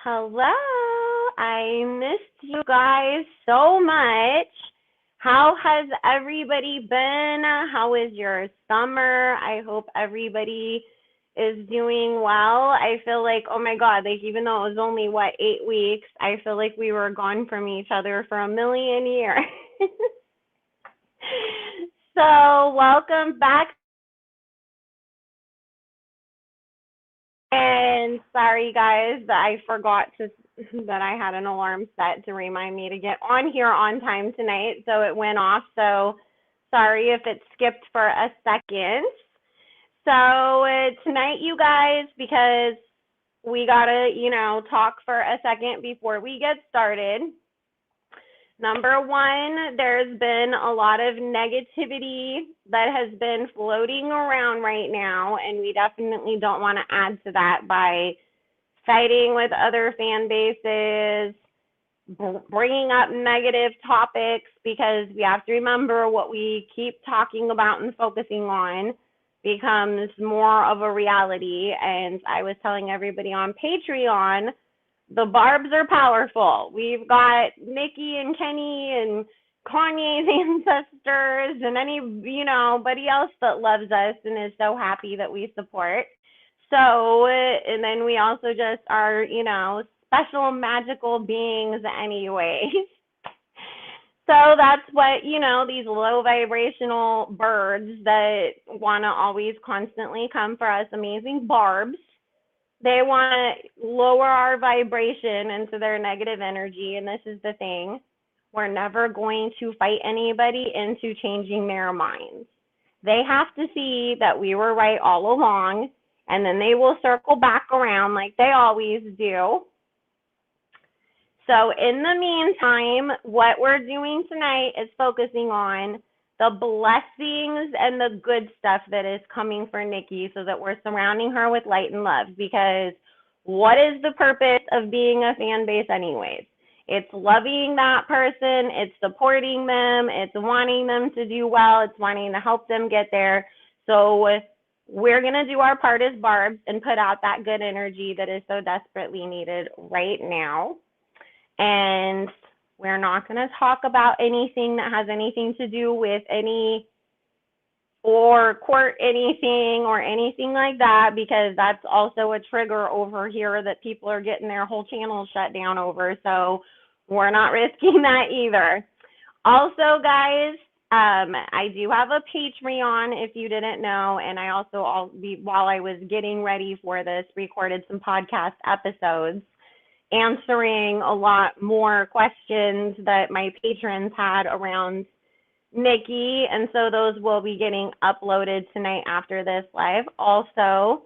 Hello. I missed you guys so much. How has everybody been? How is your summer? I hope everybody is doing well. I feel like, oh my God, like even though it was only, 8 weeks, I feel like we were gone from each other for a million years. So, welcome back. And sorry guys that I forgot to that I had an alarm set to remind me to get on here on time tonight, so it went off. So sorry if it skipped for a second. So tonight, you guys, because we gotta, talk for a second before we get started. Number one, there's been a lot of negativity that has been floating around right now, and we definitely don't want to add to that by fighting with other fan bases, bringing up negative topics, because we have to remember what we keep talking about and focusing on becomes more of a reality. And I was telling everybody on Patreon, the barbz are powerful. We've got Nicki and Kenny and Kanye's ancestors and anybody else that loves us and is so happy that we support. So, and then we also just are, special magical beings anyways. So that's what, these low vibrational birds that want to always constantly come for us amazing barbz, they want to lower our vibration into their negative energy. And this is the thing. We're never going to fight anybody into changing their minds. They have to see that we were right all along, and then they will circle back around like they always do. So in the meantime, what we're doing tonight is focusing on the blessings and the good stuff that is coming for Nicki, so that we're surrounding her with light and love. Because what is the purpose of being a fan base anyways? It's loving that person, it's supporting them, it's wanting them to do well, it's wanting to help them get there. So we're going to do our part as barbz and put out that good energy that is so desperately needed right now. And we're not going to talk about anything that has anything to do with any or court anything or anything like that, because that's also a trigger over here that people are getting their whole channel shut down over. So we're not risking that either. Also, guys, I do have a Patreon if you didn't know, and I also, while I was getting ready for this, recorded some podcast episodes answering a lot more questions that my patrons had around Nicki, and so those will be getting uploaded tonight after this live also.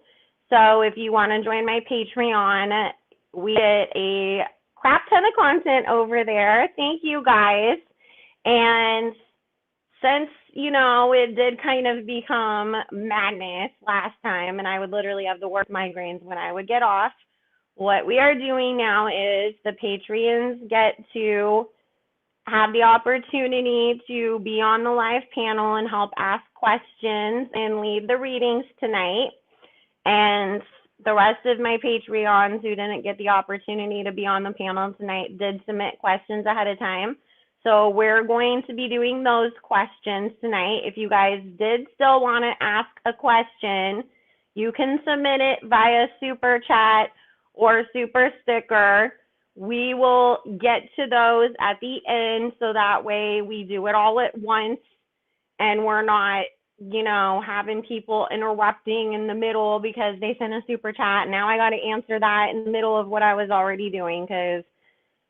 So if you want to join my Patreon, we get a crap ton of content over there. Thank you, guys. And since, it did kind of become madness last time, and I would literally have the worst migraines when I would get off, what we are doing now is the Patreons get to have the opportunity to be on the live panel and help ask questions and lead the readings tonight. And the rest of my Patreons who didn't get the opportunity to be on the panel tonight did submit questions ahead of time. So we're going to be doing those questions tonight. If you guys did still want to ask a question, you can submit it via super chat or super sticker. We will get to those at the end, so that way we do it all at once and we're not, having people interrupting in the middle because they sent a super chat. Now I got to answer that in the middle of what I was already doing, because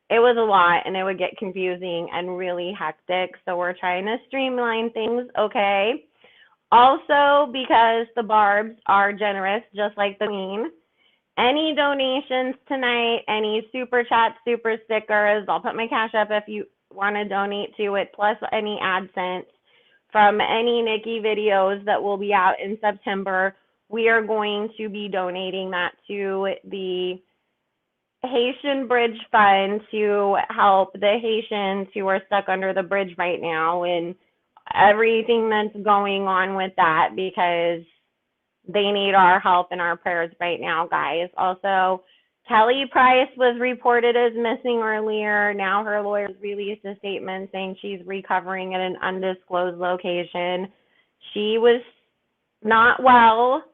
it was a lot and it would get confusing and really hectic. So we're trying to streamline things, okay? Also, because the barbz are generous, just like the queen, any donations tonight, any super chats, super stickers, I'll put my cash up if you want to donate to it, plus any AdSense from any Nicki videos that will be out in September, we are going to be donating that to the Haitian Bridge Fund to help the Haitians who are stuck under the bridge right now and everything that's going on with that, because they need our help and our prayers right now, guys. Also, Kelly Price was reported as missing earlier. Now her lawyers released a statement saying she's recovering at an undisclosed location. She was not well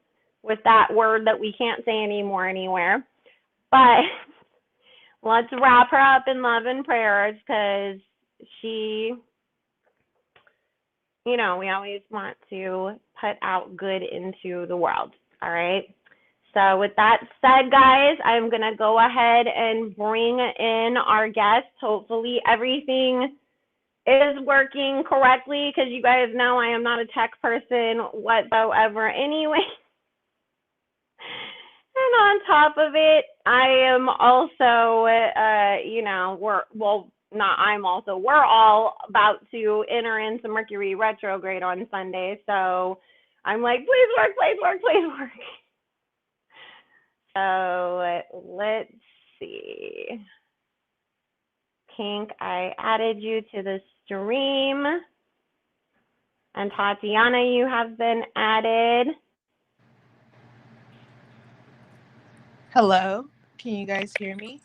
with that word that we can't say anymore anywhere. But let's wrap her up in love and prayers because she, we always want to put out good into the world. All right. So with that said, guys, I'm going to go ahead and bring in our guests. Hopefully everything is working correctly because you guys know I am not a tech person whatsoever anyway. And on top of it, I am also, we're all about to enter into Mercury retrograde on Sunday. So I'm like, please work, please work, please work. So let's see. Pink, I added you to the stream. And Tatiana, you have been added. Hello, can you guys hear me?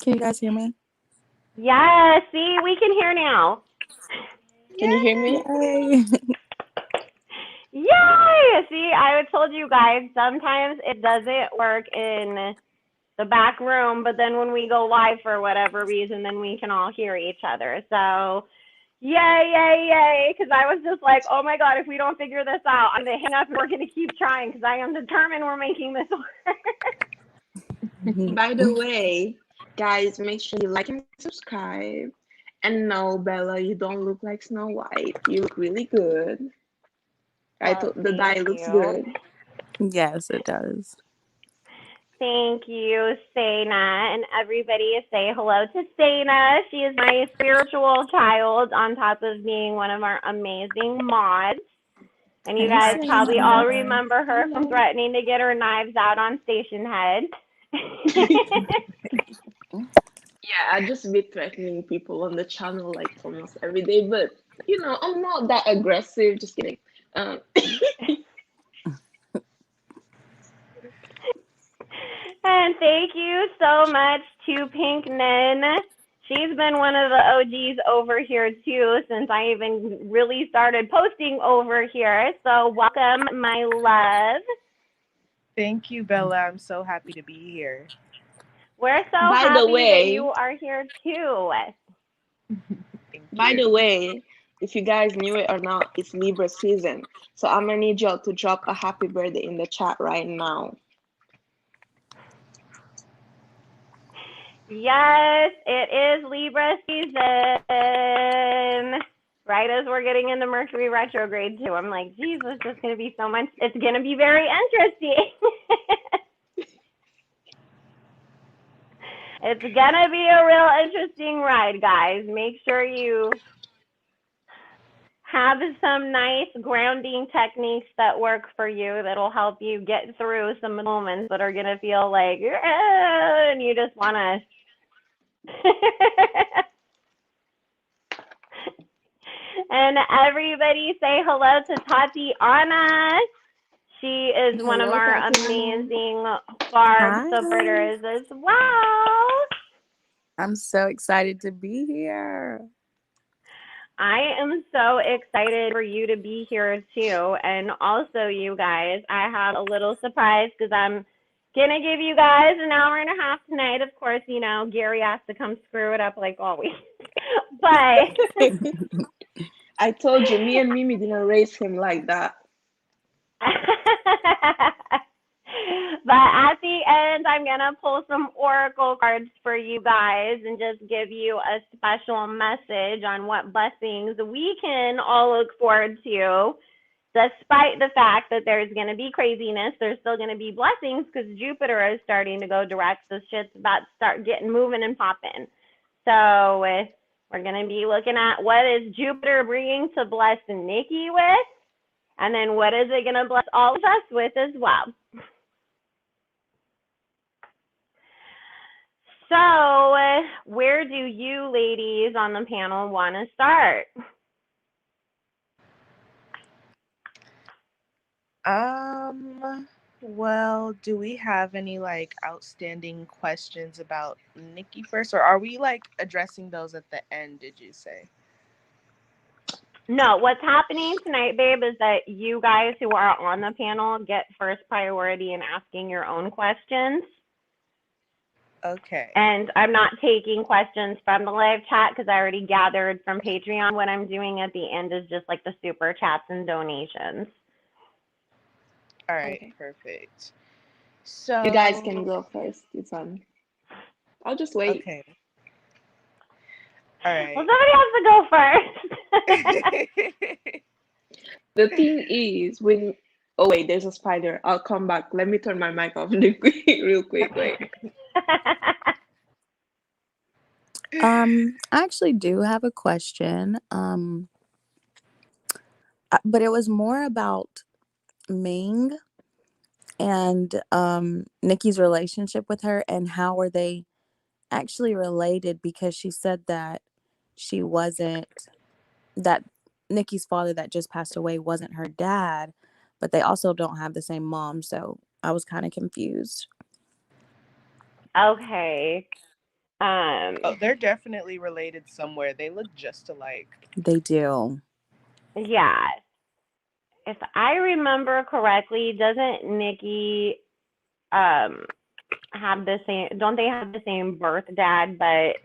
Can you guys hear me? Yes, see, we can hear now. Can you hear me? Yay! Yay! See, I told you guys, sometimes it doesn't work in the back room, but then when we go live for whatever reason, then we can all hear each other. So, yay, yay, yay, because I was just like, oh my God, if we don't figure this out, I'm going to hang up and we're going to keep trying because I am determined we're making this work. By the way, guys, make sure you like and subscribe. And no, Bella, you don't look like Snow White. You look really good. The dye looks good. Yes, it does. Thank you, Sena. And everybody say hello to Sena. She is my spiritual child on top of being one of our amazing mods. And you guys probably all remember her from threatening to get her knives out on Station Head. Yeah, I just be threatening people on the channel like almost every day, but I'm not that aggressive. Just kidding. And thank you so much to Pink Nin. She's been one of the OGs over here too since I even really started posting over here. So welcome, my love. Thank you, Bella. I'm so happy to be here. We're so happy that you are here too. By the way, if you guys knew it or not, it's Libra season. So I'm gonna need y'all to drop a happy birthday in the chat right now. Yes, it is Libra season. Right as we're getting into Mercury retrograde too. I'm like, geez, it's just going to be so much. It's going to be very interesting. It's going to be a real interesting ride, guys. Make sure you have some nice grounding techniques that work for you that'll help you get through some moments that are going to feel like, and you just want to. And everybody say hello to Tatiana. She is one of our amazing barbz supporters as well. I'm so excited to be here. I am so excited for you to be here too. And also, you guys, I have a little surprise because I'm going to give you guys an hour and a half tonight. Of course, Gary has to come screw it up like always. But I told you, me and Mimi didn't raise him like that. But at the end, I'm going to pull some oracle cards for you guys and just give you a special message on what blessings we can all look forward to. Despite the fact that there's going to be craziness, there's still going to be blessings because Jupiter is starting to go direct. So shit's about to start getting moving and popping. So we're going to be looking at what is Jupiter bringing to bless Nicki with, and then what is it going to bless all of us with as well. So where do you ladies on the panel want to start? Well, do we have any like outstanding questions about Nicki first, or are we like addressing those at the end? Did you say? No, what's happening tonight, babe, is that you guys who are on the panel get first priority in asking your own questions. Okay. And I'm not taking questions from the live chat because I already gathered from Patreon. What I'm doing at the end is just like the super chats and donations. All right. Okay. Perfect. So You guys can go first. It's on. I'll just wait. Okay. All Well, right. somebody has to go first. The thing is, when oh wait, there's a spider. I'll come back. Let me turn my mic off real quick. Wait. I actually do have a question. But it was more about Ming and Nikki's relationship with her and how were they actually related, because she said that she wasn't, that Nikki's father that just passed away wasn't her dad, but they also don't have the same mom, so I was kind of confused. Okay. Oh, they're definitely related somewhere. They look just alike. They do. Yeah. If I remember correctly, doesn't Nicki have the same, don't they have the same birth dad, but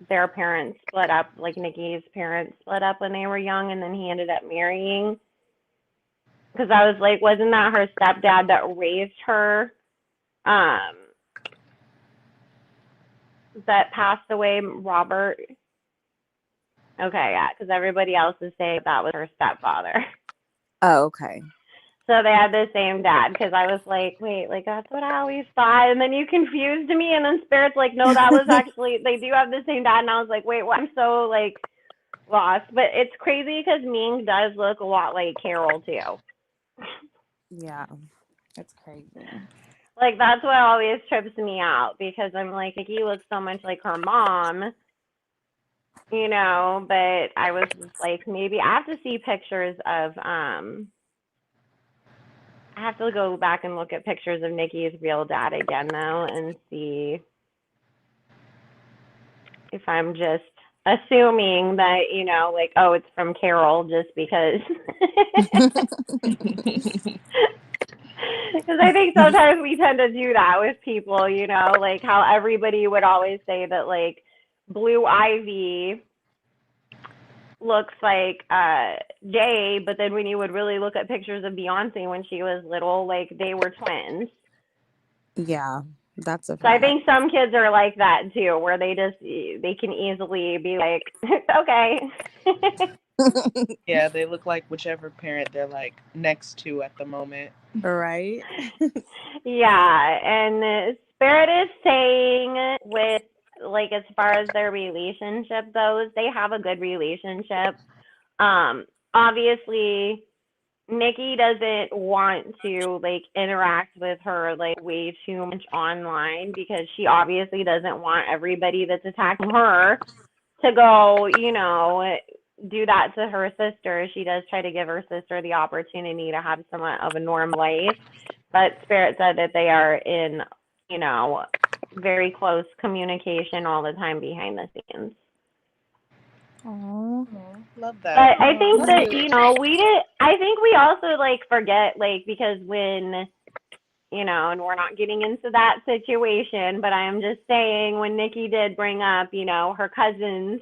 their parents split up, like Nicki's parents split up when they were young and then he ended up marrying? Because I was like, wasn't that her stepdad that raised her? That passed away, Robert. Okay, yeah, because everybody else is saying that was her stepfather. Oh, okay. So they had the same dad, because I was like, wait, like that's what I always thought. And then you confused me, and then Spirit's like, no, that was actually, they do have the same dad. And I was like, wait, what? I'm so like lost. But it's crazy because Ming does look a lot like Carol too. Yeah, that's crazy. Like that's what always trips me out, because I'm like, Nicki looks so much like her mom, you know, but I was just like, maybe I have to see pictures of I have to go back and look at pictures of Nicki's real dad again though and see if I'm just assuming that, you know, like, oh, it's from Carol just because. Because I think sometimes we tend to do that with people, you know, like how everybody would always say that like Blue Ivy looks like Jay, but then when you would really look at pictures of Beyonce when she was little, like they were twins. Yeah, that's a So I fact. think some kids are like that too, where they can easily be like, okay. Yeah, they look like whichever parent they're like next to at the moment. Right? Yeah, and Spirit is saying with like as far as their relationship goes, they have a good relationship. Obviously Nicki doesn't want to like interact with her like way too much online because she obviously doesn't want everybody that's attacking her to go, you know, do that to her sister. She does try to give her sister the opportunity to have somewhat of a normal life. But Spirit said that they are in, you know, very close communication all the time behind the scenes. Oh, Love that. But I think that, you know, I think we also like forget, like, because when, you know, and we're not getting into that situation, but I am just saying when Nicki did bring up, you know, her cousins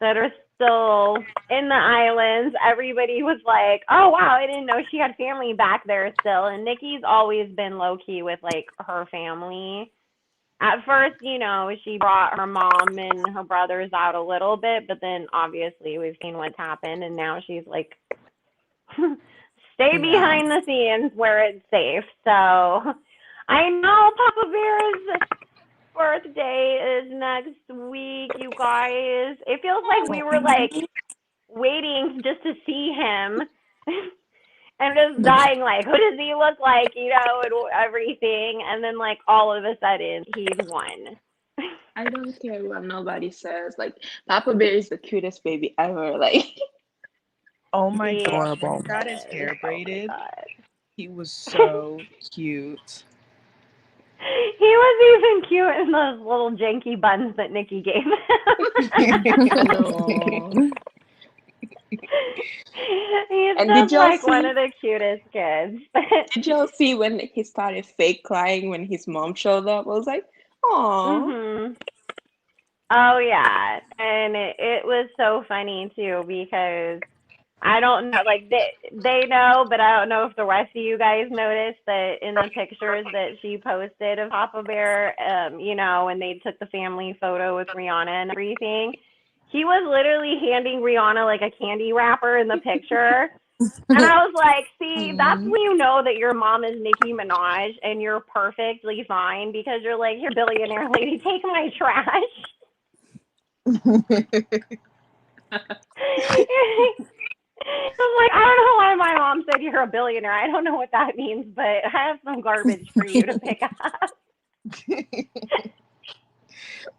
that are still in the islands, everybody was like, oh, wow, I didn't know she had family back there still. And Nicki's always been low key with like her family. At first, you know, she brought her mom and her brothers out a little bit, but then obviously we've seen what's happened, and now she's like, stay behind the scenes where it's safe. So I know Papa Bear's birthday is next week, you guys. It feels like we were like waiting just to see him. And just dying, like, who does he look like, you know, and everything. And then, like, all of a sudden, he's won. I don't care what nobody says. Like, Papa Bear is the cutest baby ever. Like, Oh my Yeah. god, Horrible. got his hair braided. Oh He was so cute. He was even cute in those little janky buns that Nicki gave him. No. He's And just like one of the cutest kids. did y'all see when he started fake crying when his mom showed up? I was like, "Aw." Mhm. Oh yeah, and it was so funny too because I don't know, like they know, but I don't know if the rest of you guys noticed that in the pictures that she posted of Papa Bear, and they took the family photo with Rihanna and everything. He was literally handing Rihanna like a candy wrapper in the picture. And I was like, see, that's when you know that your mom is Nicki Minaj and you're perfectly fine because you're like, here, billionaire lady, take my trash. I'm like, I don't know why my mom said you're a billionaire. I don't know what that means, but I have some garbage for you to pick up.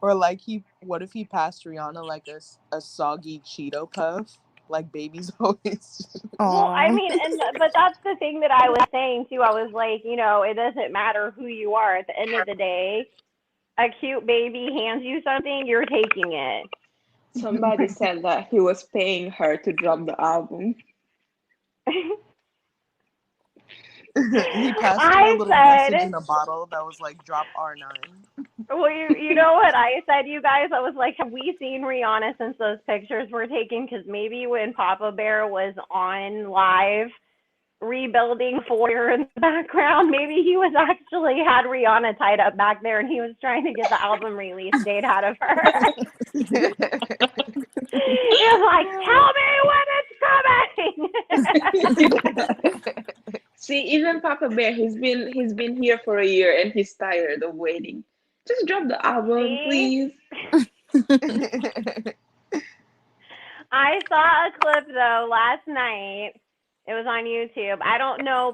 Or like what if he passed Rihanna like a soggy Cheeto puff? Like babies always. Well, I Aw. mean, but that's the thing that I was saying too. I was like, it doesn't matter who you are. At the end of the day, a cute baby hands you something, you're taking it. Somebody said that he was paying her to drop the album. He passed her a I little said, message in a bottle that was like drop R9. well, you know what I said, you guys? I was like, have we seen Rihanna since those pictures were taken? Because maybe when Papa Bear was on live rebuilding foyer in the background, maybe he was actually had Rihanna tied up back there and he was trying to get the album release date out of her. He was like, tell me when it's coming. See, even Papa Bear, he's been here for a year and he's tired of waiting. Just drop the album, See? please. I saw a clip though last night. It was on YouTube. I don't know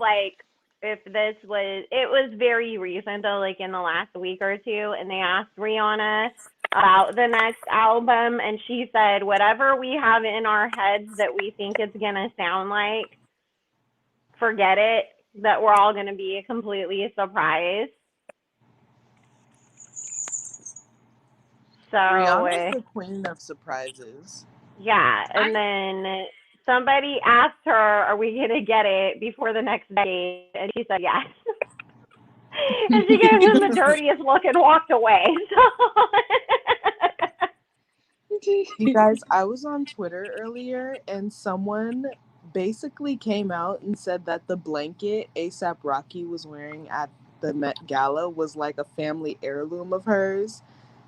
if it was very recent though, like in the last week or two, and they asked Rihanna about the next album and she said whatever we have in our heads that we think it's gonna sound like, forget it, that we're all gonna be completely surprised. So Rihanna's the queen of surprises. yeah, and then somebody asked her, are we going to get it before the next decade? And she said yes. And she gave him the dirtiest look and walked away. You guys, I was on Twitter earlier and someone basically came out and said that the blanket A$AP Rocky was wearing at the Met Gala was like a family heirloom of hers.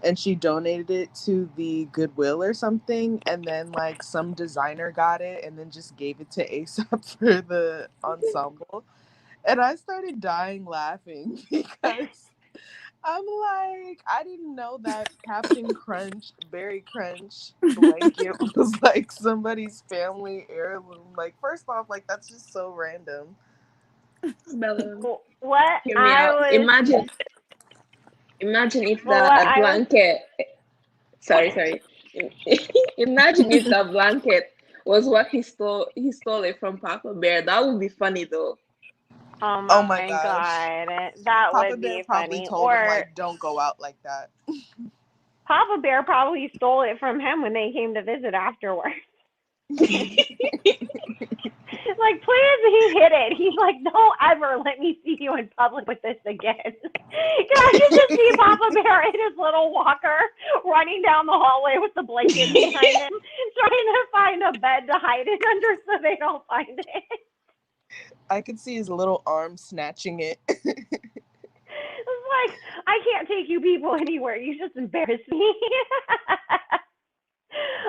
And she donated it to the Goodwill or something. And then like some designer got it and then just gave it to A$AP for the ensemble. And I started dying laughing because I'm like, I didn't know that Captain Crunch, Berry Crunch blanket was like somebody's family heirloom. Like, first off, like that's just so random. Bella, What hear me out. Imagine if the blanket. Sorry. Imagine if the blanket was what he stole it from Papa Bear. That would be funny though. Oh my gosh. God. That Papa would Bear be probably funny. told him, Or like, don't go out like that. Papa Bear probably stole it from him when they came to visit afterwards. Like, please, he hid it. He's like, don't ever let me see you in public with this again. I can just see Papa Bear in his little walker running down the hallway with the blanket behind him, trying to find a bed to hide it under so they don't find it. I could see his little arm snatching it. It's like, I can't take you people anywhere. You just embarrass me.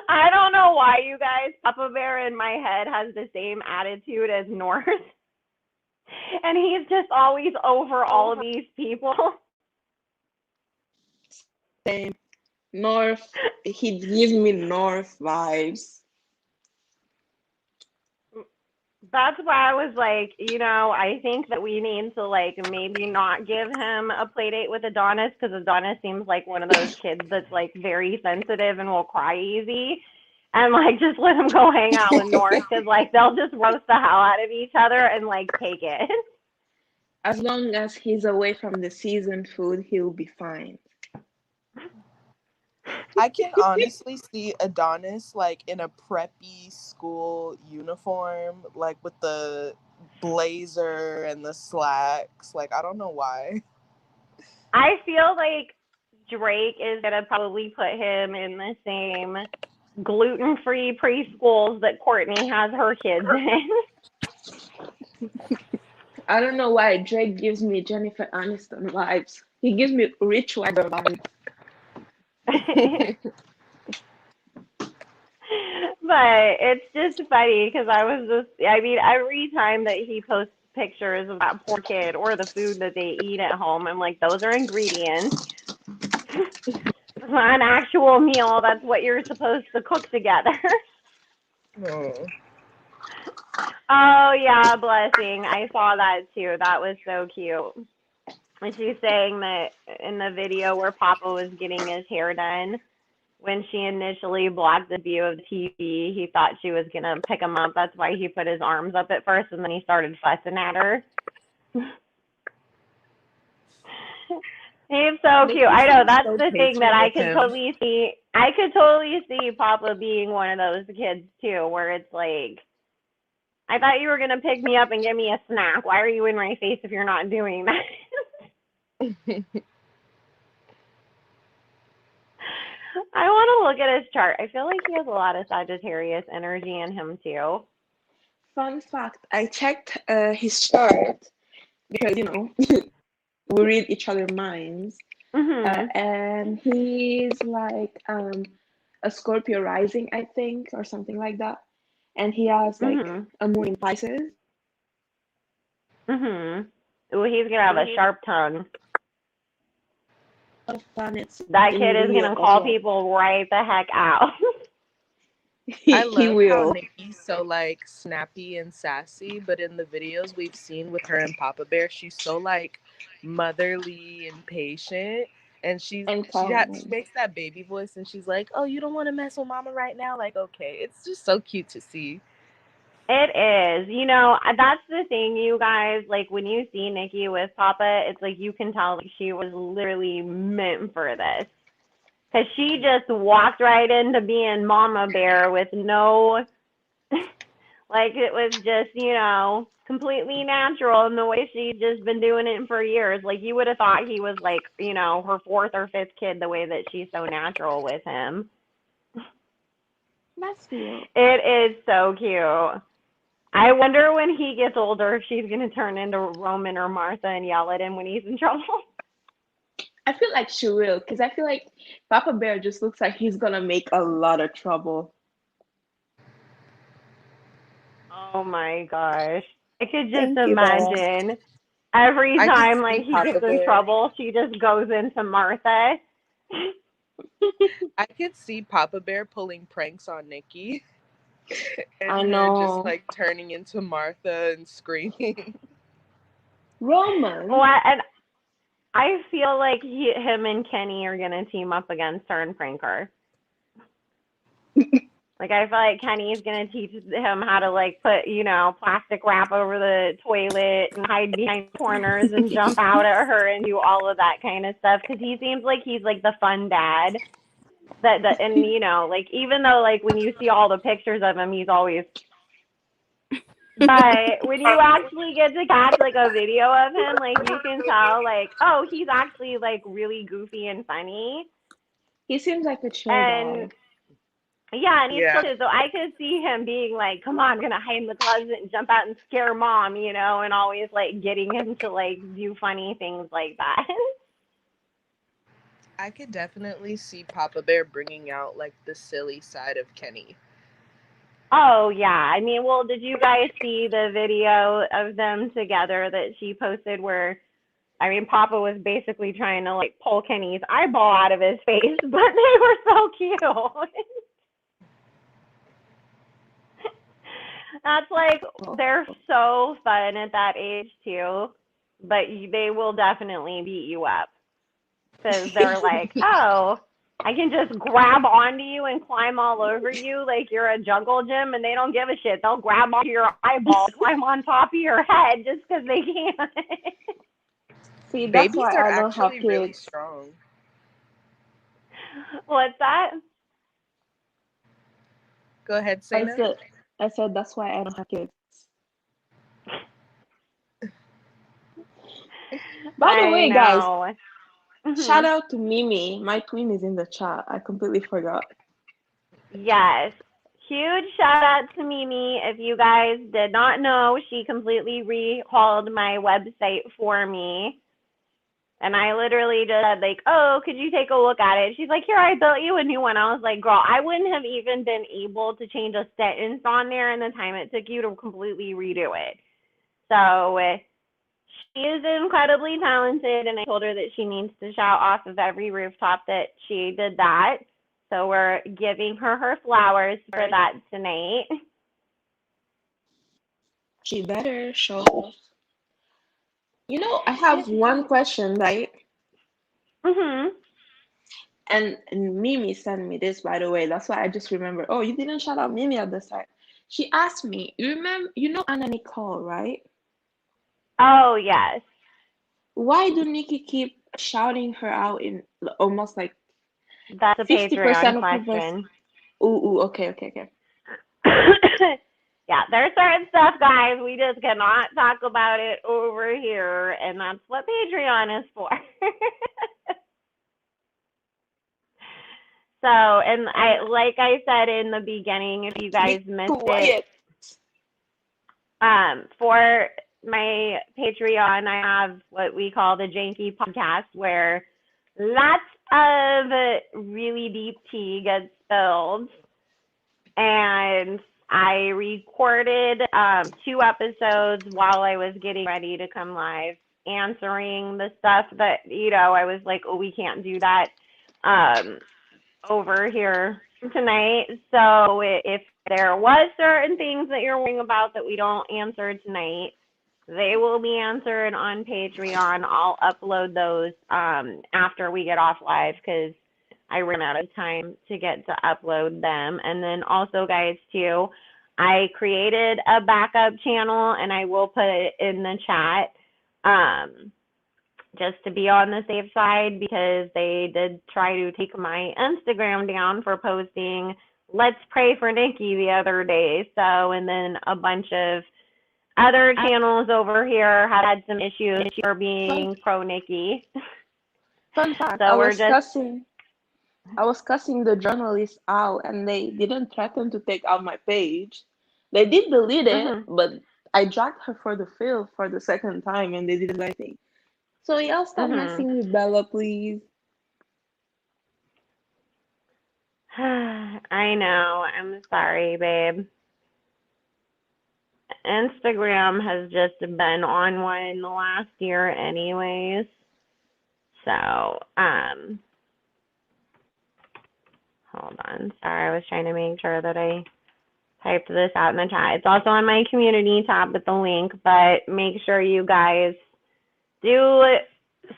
I don't know why, you guys. Papa Bear in my head has the same attitude as North. And he's just always over all of these people. Same. North. He gives me North vibes. That's why I was like, I think that we need to like maybe not give him a play date with Adonis because Adonis seems like one of those kids that's like very sensitive and will cry easy. And like just let him go hang out with North because like they'll just roast the hell out of each other and like take it. As long as he's away from the seasoned food, he'll be fine. I can honestly see Adonis like in a preppy school uniform, like with the blazer and the slacks. Like, I don't know why. I feel like Drake is gonna probably put him in the same gluten-free preschools that Courtney has her kids in. I don't know why Drake gives me Jennifer Aniston vibes. He gives me Rich Wider vibes. But it's just funny because I mean, every time that he posts pictures of that poor kid or the food that they eat at home, I'm like, those are ingredients. It's not an actual meal. That's what you're supposed to cook together. Oh. Oh, yeah, blessing. I saw that too. That was so cute. And she's saying that in the video where Papa was getting his hair done, when she initially blocked the view of the TV, he thought she was going to pick him up. That's why he put his arms up at first, and then he started fussing at her. He's so cute. I know, that's the thing that I could totally see. I could totally see Papa being one of those kids, too, where it's like, I thought you were going to pick me up and give me a snack. Why are you in my face if you're not doing that? I want to look at his chart. I feel like he has a lot of Sagittarius energy in him, too. Fun fact, I checked his chart because, you know, we read each other's minds. Mm-hmm. And he's like a Scorpio rising, I think, or something like that. And he has like a moon in Pisces. Ooh, he's gonna have a sharp tongue. That kid is gonna call people right the heck out. I love how Nicki's so like snappy and sassy, but in the videos we've seen with her and Papa Bear, she's so like motherly and patient. And she makes that baby voice, and she's like, "Oh, you don't want to mess with Mama right now?" Like, okay, it's just so cute to see. It is. You know, that's the thing, you guys. Like, when you see Nicki with Papa, it's like you can tell like, she was literally meant for this. Because she just walked right into being Mama Bear with no, like, it was just, you know, completely natural in the way she's just been doing it for years. Like, you would have thought he was, like, you know, her fourth or fifth kid, the way that she's so natural with him. That's cute. It is so cute. I wonder when he gets older if she's going to turn into Roman or Martha and yell at him when he's in trouble. I feel like she will, because I feel like Papa Bear just looks like he's going to make a lot of trouble. Oh my gosh. I could just imagine every time like he gets in trouble, she just goes into Martha. I could see Papa Bear pulling pranks on Nicki. And I know. her just like turning into Martha and screaming. Roman. Well, and I feel like him and Kenny are going to team up against her and prank her. Like, I feel like Kenny's going to teach him how to, like, put, you know, plastic wrap over the toilet and hide behind corners and jump out at her and do all of that kind of stuff. Because he seems like he's, like, the fun dad. And, you know, like, even though, like, when you see all the pictures of him, he's always... But when you actually get to catch, like, a video of him, like, you can tell, like, oh, he's actually, like, really goofy and funny. He seems like a chill guy. Yeah, and he's so I could see him being like, come on, I'm going to hide in the closet and jump out and scare Mom, you know, and always, like, getting him to, like, do funny things like that. I could definitely see Papa Bear bringing out, like, the silly side of Kenny. Oh, yeah. I mean, well, did you guys see the video of them together that she posted where, I mean, Papa was basically trying to, like, pull Kenny's eyeball out of his face, but they were so cute. That's like, they're so fun at that age, too, but they will definitely beat you up. Because they're like, oh, I can just grab onto you and climb all over you like you're a jungle gym, and they don't give a shit. They'll grab onto your eyeball, climb on top of your head just because they can. See, that's Babies why are I don't have actually really kids. strong. What's that? Go ahead, I Sana. said, I said that's why I don't have kids. By the I way, guys, know. shout out to Mimi. My queen is in the chat. I completely forgot. Yes. Huge shout out to Mimi. If you guys did not know, she completely rehauled my website for me. And I literally just said, like, oh, could you take a look at it? She's like, here, I built you a new one. I was like, girl, I wouldn't have even been able to change a sentence on there in the time it took you to completely redo it. So she is incredibly talented, and I told her that she needs to shout off of every rooftop that she did that. So we're giving her flowers for that tonight. She better show us. You know, I have one question, right? Mhm. And Mimi sent me this, by the way. That's why I just remember. Oh, you didn't shout out Mimi at the start. She asked me, you know Anna Nicole, right? Oh yes. Why do Nicki keep shouting her out in almost like That's a 50% Patreon of her voice? question. Ooh, okay. Yeah, there's certain stuff, guys. We just cannot talk about it over here, and that's what Patreon is for. So, and like I said in the beginning, if you guys Be missed quiet. it, for my Patreon, I have what we call the Janky Podcast, where lots of really deep tea gets spilled. And I recorded 2 episodes while I was getting ready to come live, answering the stuff that, I was like, oh, we can't do that over here tonight. So if there was certain things that you're worrying about that we don't answer tonight, they will be answered on Patreon. I'll upload those after we get off live because I ran out of time to get to upload them. And then also, guys, too, I created a backup channel, and I will put it in the chat just to be on the safe side, because they did try to take my Instagram down for posting "Let's Pray for Nicki" the other day. So, and then a bunch of other channels over here have had some issues for being pro Nicki. Fun fact, So I we're was just cussing the journalist out, and they didn't threaten to take out my page. They did delete it, but I dragged her for the field for the second time, and they didn't do anything. So y'all stop messing with Bella, please. I know. I'm sorry, babe. Instagram has just been on one the last year anyways. So, hold on. Sorry, I was trying to make sure that I typed this out in the chat. It's also on my community tab with the link, but make sure you guys do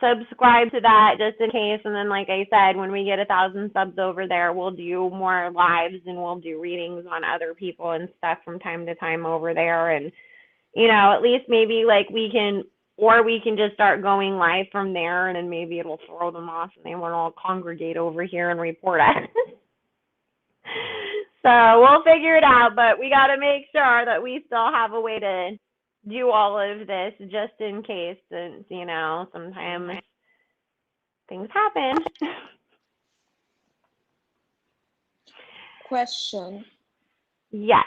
subscribe to that just in case. And then, like I said, when we get 1,000 subs over there, we'll do more lives and we'll do readings on other people and stuff from time to time over there. And, at least maybe like we can just start going live from there, and then maybe it'll throw them off and they won't all congregate over here and report us. So we'll figure it out, but we got to make sure that we still have a way to do all of this just in case, since, sometimes things happen. Question. Yes.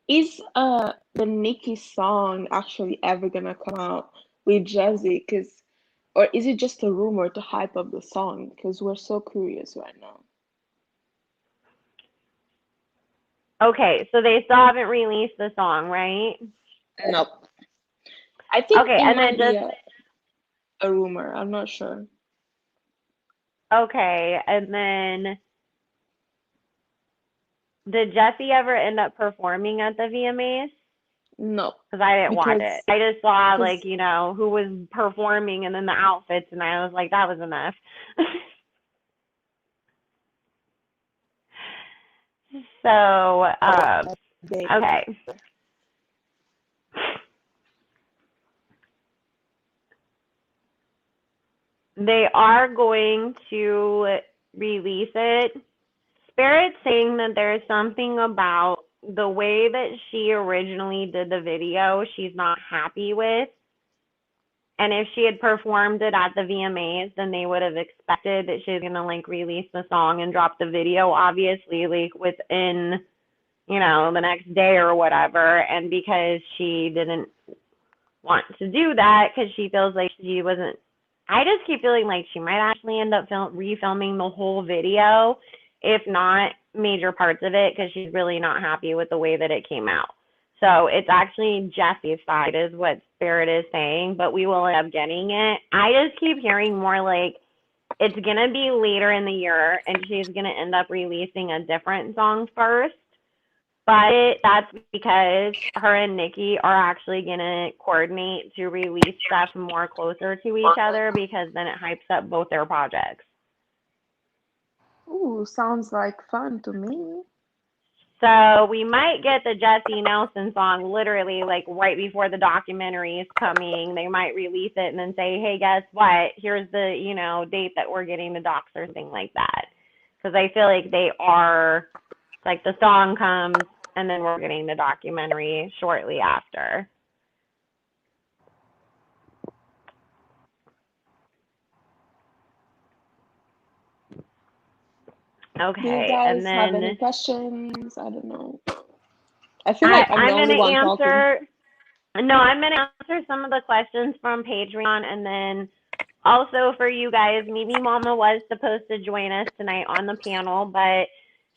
Is the Nicki song actually ever gonna come out with Jazzy? Or is it just a rumor to hype up the song? Because we're so curious right now. Okay, so they still haven't released the song, right? Nope. I think okay, it and might then be a rumor. I'm not sure. Okay, and then did Jesse ever end up performing at the VMAs? No, because I didn't watch it. I just saw like, because you know, who was performing and then the outfits, and I was like, that was enough. So, okay. They are going to release it. Spirit's saying that there's something about the way that she originally did the video she's not happy with. And if she had performed it at the VMAs, then they would have expected that she was going to like release the song and drop the video, obviously, like within, you know, the next day or whatever. And because she didn't want to do that, because she feels like she wasn't, I just keep feeling like she might actually end up refilming the whole video, if not major parts of it, because she's really not happy with the way that it came out. So it's actually Jesse's side is what Spirit is saying, but we will end up getting it. I just keep hearing more like it's going to be later in the year and she's going to end up releasing a different song first. But that's because her and Nicki are actually going to coordinate to release stuff more closer to each other, because then it hypes up both their projects. ooh, sounds like fun to me. So we might get the Jesse Nelson song literally like right before the documentary is coming. They might release it and then say, hey, guess what? Here's the, you know, date that we're getting the docs or something like that. Because I feel like they are, like the song comes and then we're getting the documentary shortly after. Okay, Do you guys and then have any questions? I don't know. I feel like I'm the only one talking. No, I'm going to answer some of the questions from Patreon, and then also for you guys, maybe Mama was supposed to join us tonight on the panel, but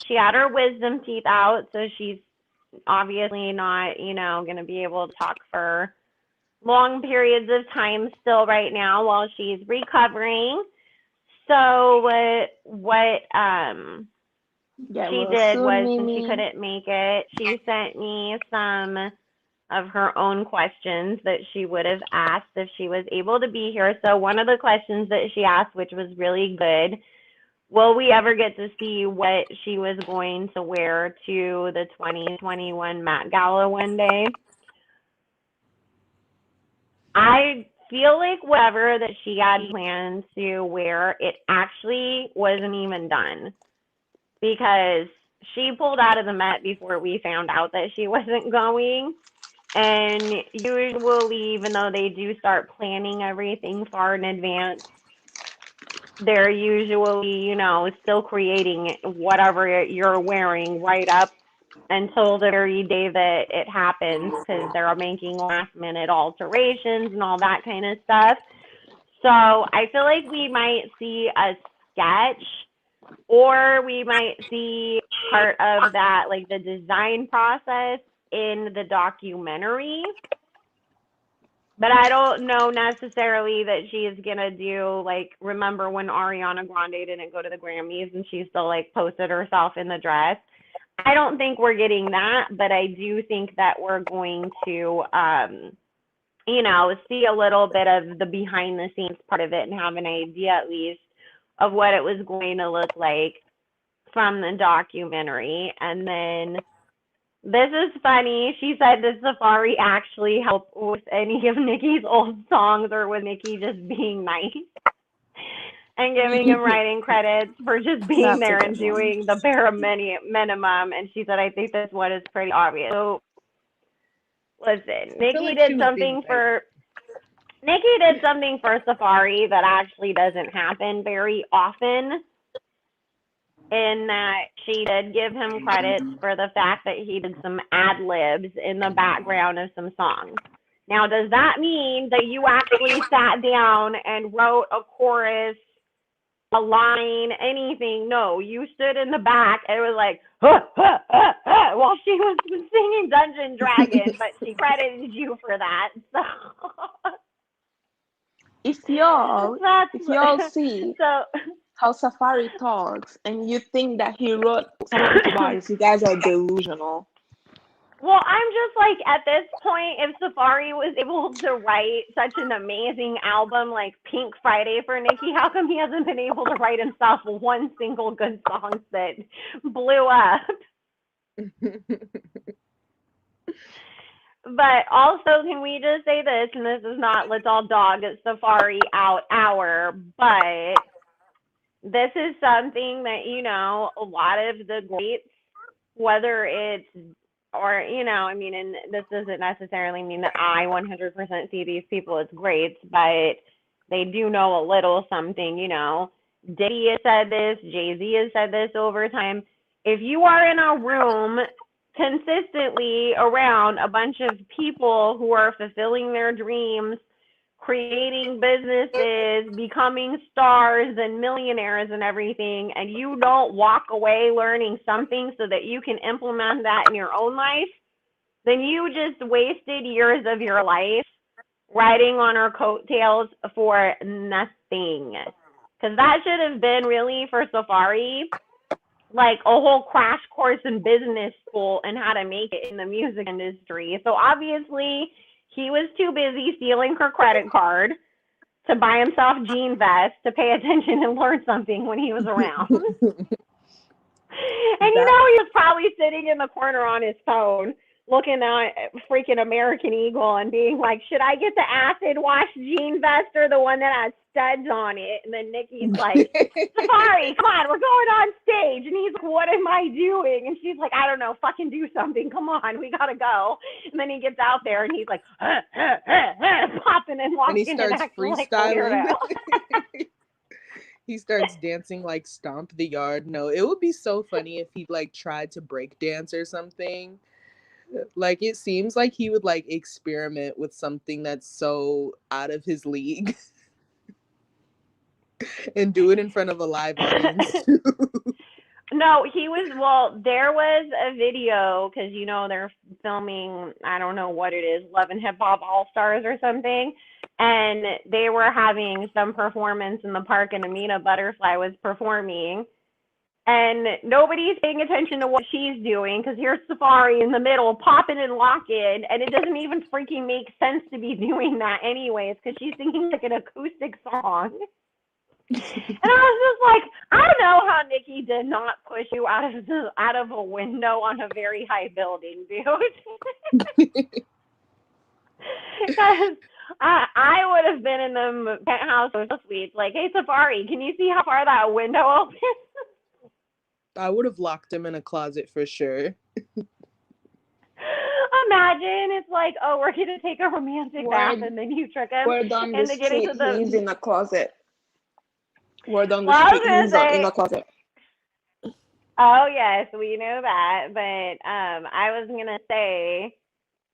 she had her wisdom teeth out, so she's obviously not, you know, going to be able to talk for long periods of time still right now while she's recovering. So what she did was, when she couldn't make it, she sent me some of her own questions that she would have asked if she was able to be here. So one of the questions that she asked, which was really good, will we ever get to see what she was going to wear to the 2021 Met Gala one day? I feel like whatever that she had planned to wear, it actually wasn't even done, because she pulled out of the Met before we found out that she wasn't going. And usually, even though they do start planning everything far in advance, they're usually, you know, still creating whatever you're wearing right up until the very day that it happens, because they're making last minute alterations and all that kind of stuff. So I feel like we might see a sketch, or we might see part of that, like the design process in the documentary. But I don't know necessarily that she is going to do, like, remember when Ariana Grande didn't go to the Grammys and she still, like, posted herself in the dress? I don't think we're getting that, but I do think that we're going to, you know, see a little bit of the behind the scenes part of it and have an idea at least of what it was going to look like from the documentary. And then this is funny. She said the safari actually helped with any of Nicki's old songs, or with Nicki just being nice and giving him writing credits for just being there and doing the bare minimum. And she said, I think this one is pretty obvious. So listen, Nicki did something for Safari that actually doesn't happen very often, in that she did give him credits for the fact that he did some ad libs in the background of some songs. Now, does that mean that you actually sat down and wrote a chorus, a line, anything? No, you stood in the back and it was like, while she was singing Dungeon Dragon, but she credited you for that. So if y'all see how Safari talks and you think that he wrote some of the bars, you guys are delusional. Well, I'm just like, at this point, if Safari was able to write such an amazing album like Pink Friday for Nicki, how come he hasn't been able to write himself one single good song that blew up? But also, can we just say this, and this is not Let's All Dog Safari Out Hour, but this is something that, a lot of the greats, whether it's, or, I mean, and this doesn't necessarily mean that I 100% see these people as greats, but they do know a little something, Diddy has said this, Jay-Z has said this over time. If you are in a room consistently around a bunch of people who are fulfilling their dreams, creating businesses, becoming stars and millionaires and everything, and you don't walk away learning something so that you can implement that in your own life, then you just wasted years of your life riding on our coattails for nothing. Because that should have been really, for Safari, like a whole crash course in business school and how to make it in the music industry. So obviously he was too busy stealing her credit card to buy himself jean vests to pay attention and learn something when he was around. And he was probably sitting in the corner on his phone looking at freaking American Eagle and being like, should I get the acid wash jean vest or the one that has studs on it? And then Nicki's like, Safari, come on, we're going on stage. And he's like, what am I doing? And she's like, I don't know, fucking do something. Come on, we gotta go. And then he gets out there and he's like, popping and walking. And he starts freestyling. Like he starts dancing like Stomp the Yard. No, it would be so funny if he like tried to break dance or something. Like, it seems like he would like experiment with something that's so out of his league and do it in front of a live audience. No, there was a video, because they're filming, I don't know what it is, Love and Hip Hop All Stars or something, and they were having some performance in the park, and Amina Butterfly was performing. And nobody's paying attention to what she's doing, because here's Safari in the middle popping and locking, and it doesn't even freaking make sense to be doing that anyways, because she's singing like an acoustic song. And I was just like, I don't know how Nicki did not push you out of a window on a very high building, dude. Because I would have been in the penthouse suites like, hey, Safari, can you see how far that window opens? I would have locked him in a closet for sure. Imagine it's like, oh, we're going to take a romantic bath, and then you trick him. We're down the street, he's in a closet. We're down the street, he's in a closet. Oh, yes, we know that. But I was going to say,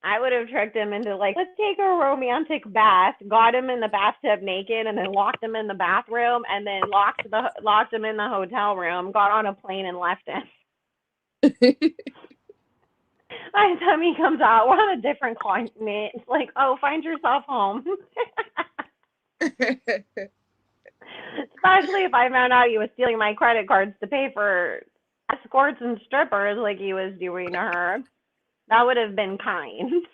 I would have tricked him into like, let's take a romantic bath, got him in the bathtub naked, and then locked him in the bathroom, and then locked him in the hotel room, got on a plane and left him. By the time he comes out, we're on a different continent. It's like, oh, find yourself home. Especially if I found out he was stealing my credit cards to pay for escorts and strippers like he was doing to her. That would have been kind.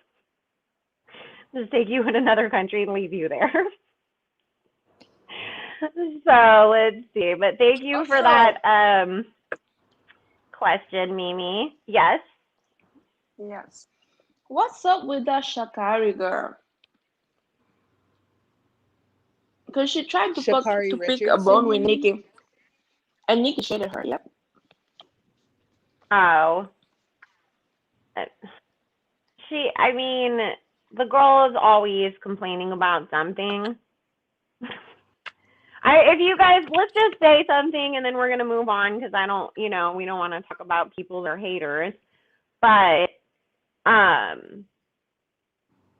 Just take you in another country and leave you there. So let's see. But thank you for that question, Mimi. Yes? Yes. What's up with that Sha'Carri girl? Because she tried to pick a bone with Nicki. And Nicki shaded her, yep. Oh. The girl is always complaining about something. If you guys, let's just say something and then we're going to move on, because I don't, we don't want to talk about people that are haters. But,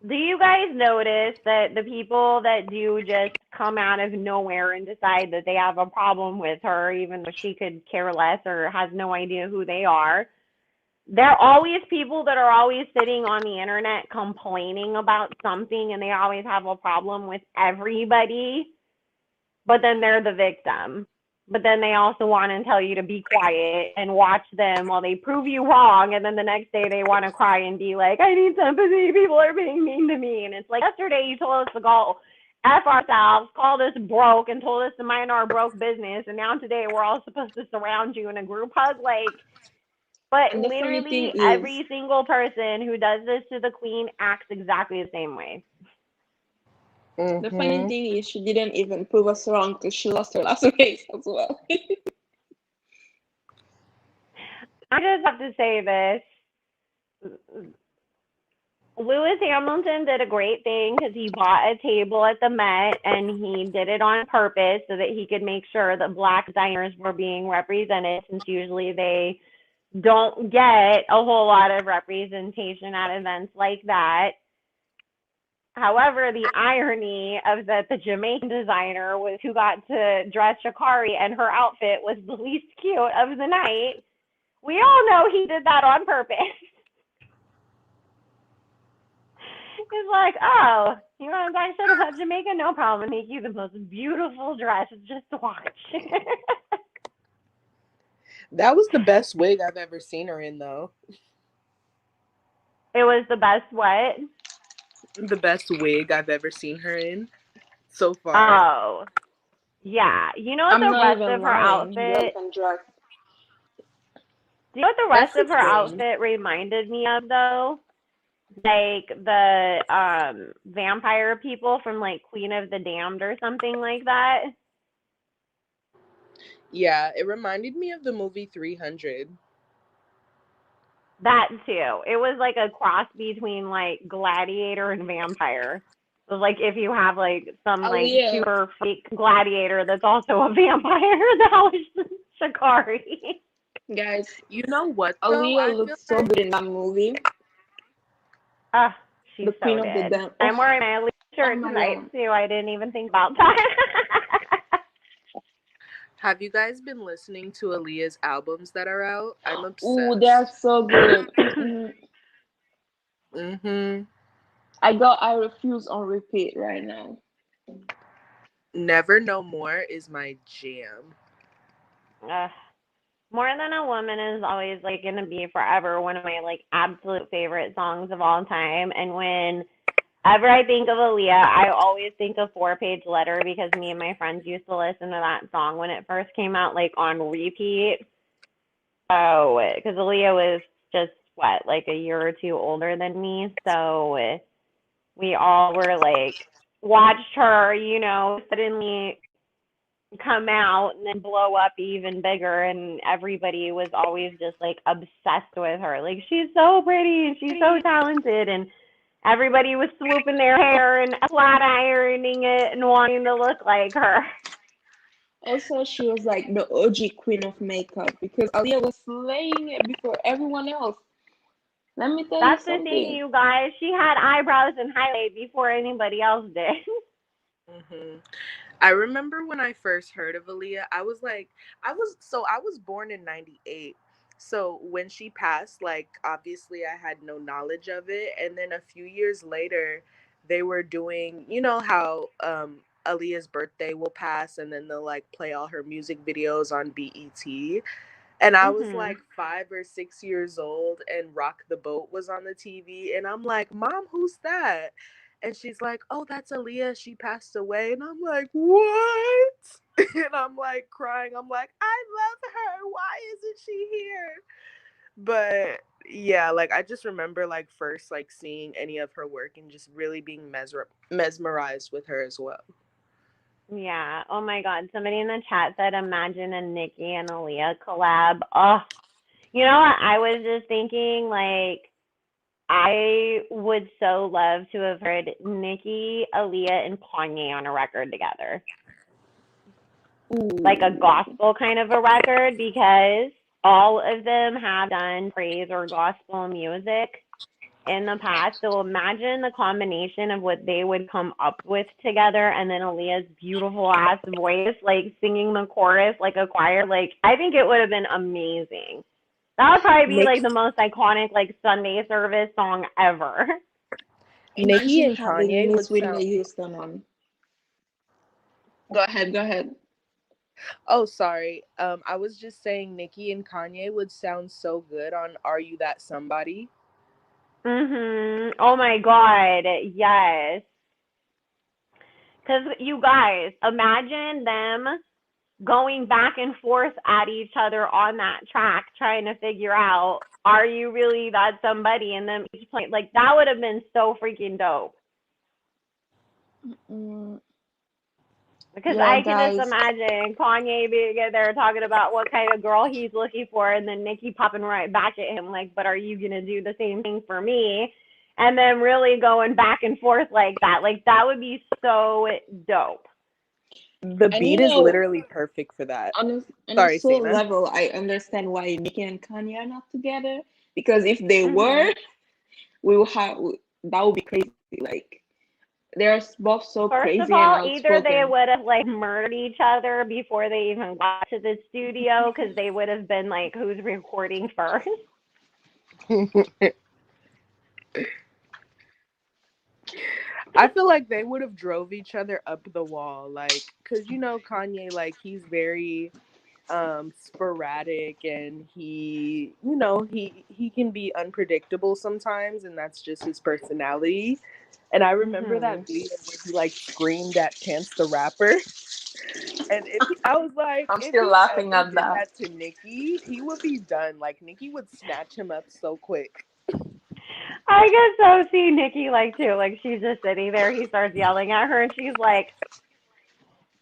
do you guys notice that the people that do just come out of nowhere and decide that they have a problem with her, even though she could care less or has no idea who they are, they're always people that are always sitting on the internet complaining about something, and they always have a problem with everybody, but then they're the victim. but then they also want to tell you to be quiet and watch them while they prove you wrong. And then the next day they want to cry and be like, I need sympathy. People are being mean to me. And it's like, yesterday you told us to go F ourselves, called us broke, and told us to mind our broke business. And now today we're all supposed to surround you in a group hug. Like, but And the funny thing literally is, every single person who does this to the queen acts exactly the same way. the funny thing is, she didn't even prove us wrong because she lost her last race as well. I just have to say this. Lewis Hamilton did a great thing because he bought a table at the Met, and he did it on purpose so that he could make sure that Black designers were being represented, since usually they don't get a whole lot of representation at events like that. However, the irony of that the Jamaican designer was who got to dress Sha'Carri, and her outfit was the least cute of the night. We all know he did that on purpose. He's like, oh, you want to talk shit about Jamaica? No problem. Make you the most beautiful dress. Just watch. That was the best wig I've ever seen her in, though. It was the best what? The best wig I've ever seen her in so far. Oh, yeah. You know what the rest of her outfit? Do you know what the rest of her outfit reminded me of, though? Like the vampire people from like Queen of the Damned or something like that. Yeah, it reminded me of the movie 300. That too. It was like a cross between like gladiator and vampire. So like if you have like some like super fake gladiator that's also a vampire, that was Sha'Carri. Guys, you know what? Aaliyah looked so good in that movie. She's the Queen of the Damned. I'm wearing my Aaliyah shirt tonight too. I didn't even think about that. Have you guys been listening to Aaliyah's albums that are out? I'm obsessed. Ooh, they're so good. I Refuse on repeat right now. Never No More is my jam. More Than a Woman is always like gonna be forever one of my like absolute favorite songs of all time. And whenever I think of Aaliyah, I always think of 4-Page Letter, because me and my friends used to listen to that song when it first came out, like on repeat. So, because Aaliyah was just like a year or two older than me, so we all were like watched her, suddenly come out and then blow up even bigger, and everybody was always just like obsessed with her. Like, she's so pretty and she's so talented, and everybody was swooping their hair and flat ironing it and wanting to look like her. Also, she was like the OG queen of makeup, because Aaliyah was slaying it before everyone else. Let me tell you something. That's the thing, you guys. She had eyebrows and highlight before anybody else did. I remember when I first heard of Aaliyah, I was born in 98. So when she passed, like, obviously I had no knowledge of it. And then a few years later, they were doing, you know how Aaliyah's birthday will pass and then they'll like play all her music videos on BET. And I was like 5 or 6 years old, and Rock the Boat was on the TV. And I'm like, Mom, who's that? And she's like, oh, that's Aaliyah. She passed away. And I'm like, what? And I'm like crying. I'm like, I love her. Why isn't she here? But yeah, like I just remember like first like seeing any of her work and just really being mesmerized with her as well. Yeah. Oh my God. Somebody in the chat said, imagine a Nicki and Aaliyah collab. Oh, you know what? I was just thinking, like, I would so love to have heard Nicki, Aaliyah, and Kanye on a record together. Ooh. Like a gospel kind of a record, because all of them have done praise or gospel music in the past. So imagine the combination of what they would come up with together, and then Aaliyah's beautiful ass voice, like singing the chorus like a choir. Like, I think it would have been amazing. That would probably be like the most iconic like Sunday service song ever. Nicki and Kanye would Whitney Houston on. Go ahead. Oh, sorry. I was just saying Nicki and Kanye would sound so good on Are You That Somebody? Oh my God, yes. Because you guys, imagine them going back and forth at each other on that track, trying to figure out, are you really that somebody? And then each point, like that would have been so freaking dope. Mm, Because yeah, I could just guys. imagine Kanye being there talking about what kind of girl he's looking for, and then Nicki popping right back at him like, "But are you gonna do the same thing for me?" And then really going back and forth like that. Like that would be so dope. The And beat is literally perfect for that. on a Sorry, soul Sana. level, I understand why Nicki and Kanye are not together. Because if they were, we will have that would be crazy. Like they're both so First of crazy and all, either they outspoken. would have like murdered each other before they even got to the studio, because they would have been like, who's recording first? I feel like they would have drove each other up the wall, like, cause you know Kanye, like he's very sporadic, and he can be unpredictable sometimes, and that's just his personality. And I remember that video where he like screamed at Chance the Rapper. And I was like, I'm if still he laughing ever at did that. that to Nicki, he would be done. Like Nicki would snatch him up so quick. I can so see Nicki like too. Like she's just sitting there, he starts yelling at her, and she's like,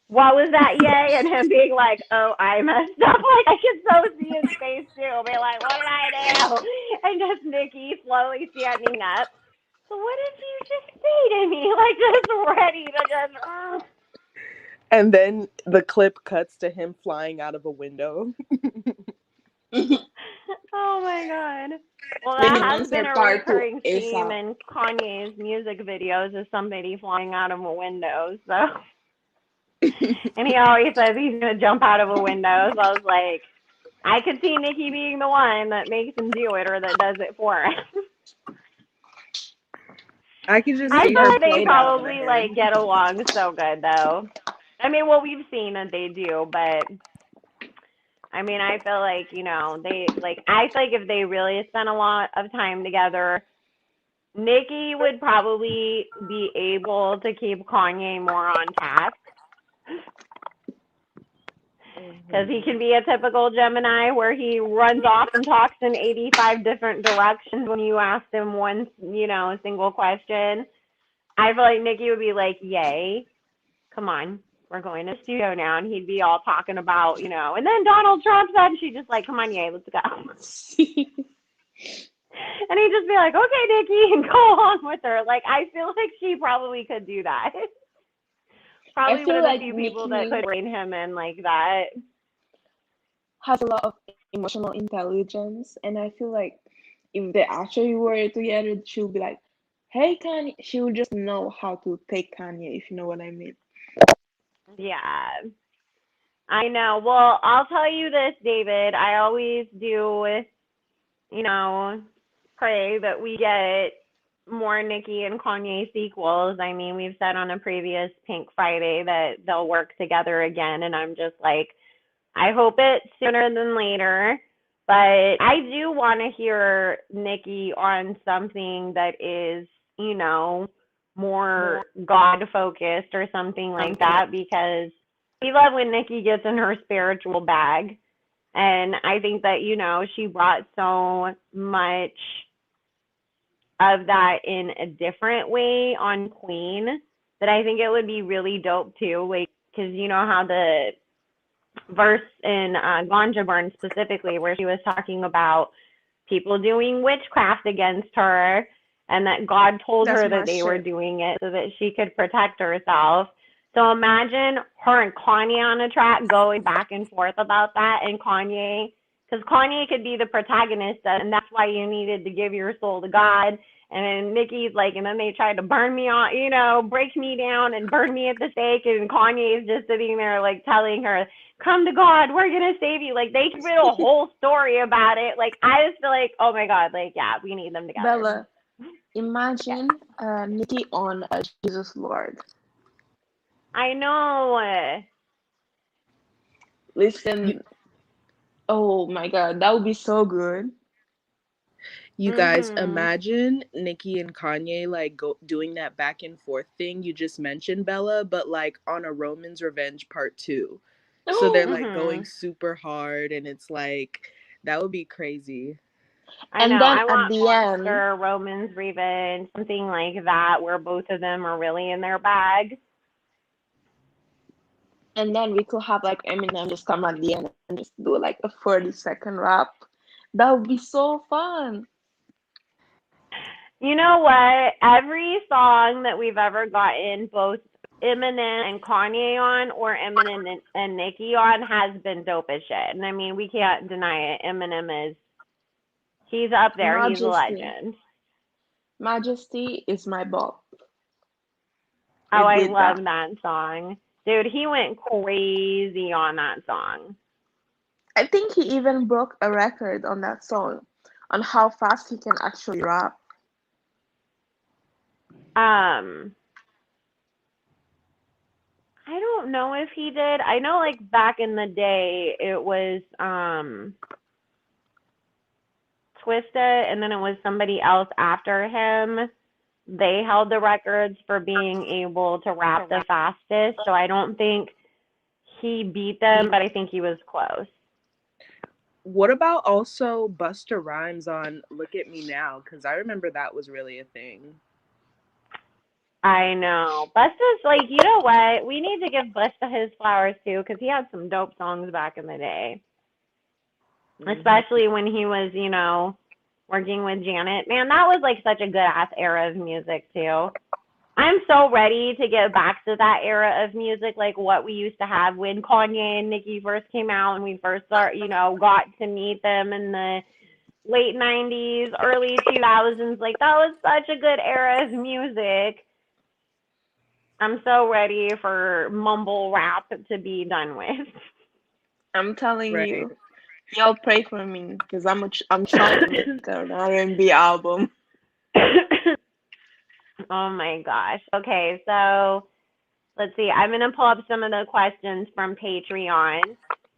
"What was that, yay?" And him being like, "Oh, I messed up." Like I can so see his face too, be like, "What did I do?" And just Nicki slowly standing up. So what did you just say to me? Like just ready to just. And then the clip cuts to him flying out of a window. Oh my God. Well, Maybe that has been Monster a Part 2 recurring theme ASAP. in Kanye's music videos, is somebody flying out of a window. So, and he always says he's gonna jump out of a window. So I was like, I could see Nicki being the one that makes him do it, or that does it for him. I can just I see feel her like they play that in my probably head. like get along so good though. I mean, well, we've seen that they do, but I mean, I feel like, they like, I feel like if they really spent a lot of time together, Nicki would probably be able to keep Kanye more on task, because he can be a typical Gemini where he runs off and talks in 85 different directions when you ask him one, single question. I feel like Nicki would be like, "Yay, come on, we're going to the studio now," and he'd be all talking about, and then Donald Trump said, and she'd just like, "Come on, yay, let's go." And he'd just be like, "Okay, Nicki," and go along with her. Like, I feel like she probably could do that. I Probably one feel of the like few people that Nicki could rein him in like that. has a lot of emotional intelligence, and I feel like if they actually were together, she'll be like, "Hey, Kanye." She would just know how to take Kanye, if you know what I mean. Yeah, I know. Well, I'll tell you this, David. I always do, you know, pray that we get more Nicki and Kanye sequels. I mean, we've said on a previous Pink Friday that they'll work together again, and I'm just like, I hope it's sooner than later. But I do want to hear Nicki on something that is, more God focused or something like that, because we love when Nicki gets in her spiritual bag. And I think that, she brought so much of that in a different way on Queen, that I think it would be really dope too. Like, because you know how the verse in Ganja Burn specifically, where she was talking about people doing witchcraft against her, and that God told That's her my that they were shit. doing it so that she could protect herself. So imagine her and Kanye on a track going back and forth about that, and Kanye, because Kanye could be the protagonist, and that's why you needed to give your soul to God. And then Nicki's like, and then they tried to burn me on, break me down and burn me at the stake. And Kanye's just sitting there, like, telling her, "Come to God, we're going to save you." Like, they could write a whole story about it. Like, I just feel like, oh my God, like, yeah, we need them together. Bella, imagine Nicki on Jesus Lord. I know. Listen. Oh my God, that would be so good. You guys, imagine Nicki and Kanye like doing that back and forth thing you just mentioned, Bella, but like on a Roman's Revenge Part 2. So they're like going super hard, and it's like that would be crazy. I know. I want Monster, Roman's Revenge, something like that, where both of them are really in their bag. And then we could have like Eminem just come at the end and just do like a 40-second rap. That would be so fun. You know what? Every song that we've ever gotten both Eminem and Kanye on, or Eminem and Nicki on, has been dope as shit. And I mean, we can't deny it. Eminem he's up there. Majesty. He's a legend. Majesty is my bop. Oh, I love that song. Dude, he went crazy on that song. I think he even broke a record on that song, on how fast he can actually rap. I don't know if he did. I know like back in the day it was Twista, and then it was somebody else after him. They held the records for being able to rap the fastest, so I don't think he beat them, but I think he was close. What about also Busta Rhymes on Look at Me Now? Because I remember that was really a thing. I know. Busta's like, you know what? We need to give Busta his flowers too, because he had some dope songs back in the day. Especially when he was, you know, working with Janet. Man, that was like such a good ass era of music too. I'm so ready to get back to that era of music, like what we used to have when Kanye and Nicki first came out, and we first got to meet them in the late 90s, early 2000s. Like, that was such a good era of music. I'm so ready for mumble rap to be done with. I'm telling you, y'all pray for me, because I'm trying to make an R&B album. Oh my gosh. Okay, so let's see. I'm going to pull up some of the questions from Patreon.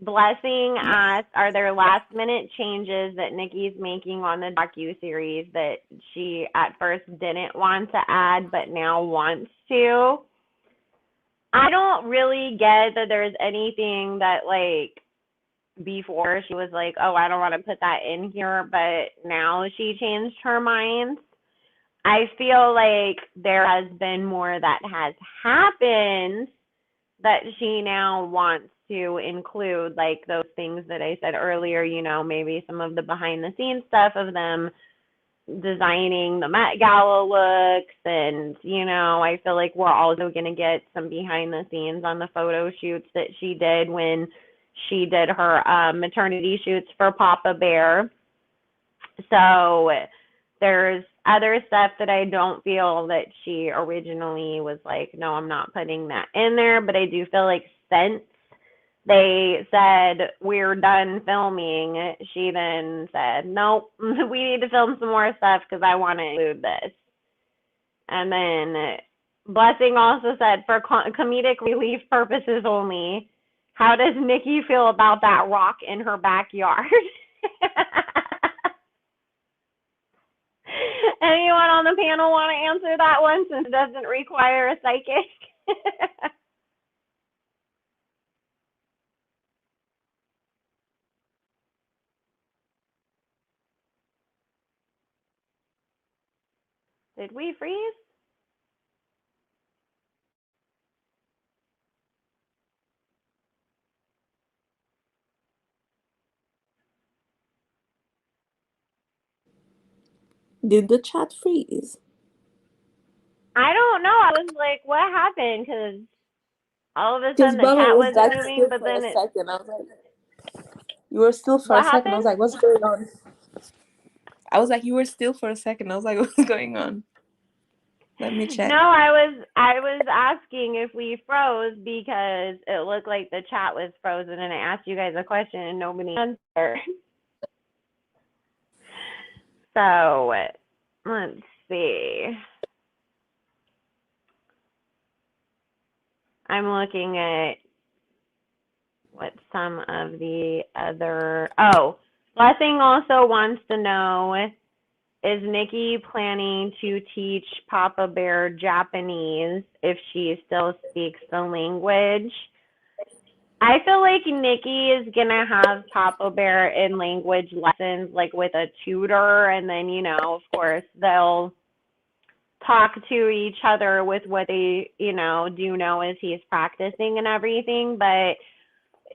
Blessing asked, are there last minute changes that Nicki's making on the docuseries that she at first didn't want to add but now wants to? I don't really get that there's anything that, like, before she was like, oh, I don't want to put that in here, but now she changed her mind. I feel like there has been more that has happened that she now wants to include, like those things that I said earlier, you know, maybe some of the behind the scenes stuff of them designing the Met Gala looks. And, you know, I feel like we're also going to get some behind the scenes on the photo shoots that she did when she did her maternity shoots for Papa Bear. So there's other stuff that I don't feel that she originally was like, no, I'm not putting that in there. But I do feel like since they said we're done filming, she then said, nope, we need to film some more stuff because I want to include this. And then Blessing also said, for comedic relief purposes only, how does Nicki feel about that rock in her backyard? Anyone on the panel want to answer that one, since it doesn't require a psychic? Did we freeze? Did the chat freeze? I don't know. I was like, what happened? Because all of a sudden the chat was moving, but then it... Second. I was like, you were still for a second. I was like, what's going on? I was like, you were still for a second. I was like, what's going on? Let me check. No, I was asking if we froze because it looked like the chat was frozen, and I asked you guys a question and nobody answered. So let's see. I'm looking at what's some of the other. Oh, Blessing also wants to know, is Nicki planning to teach Papa Bear Japanese if she still speaks the language? I feel like Nicki is gonna have Papa Bear in language lessons, like with a tutor, and then, you know, of course, they'll talk to each other with what they, you know, do know as he's practicing and everything. But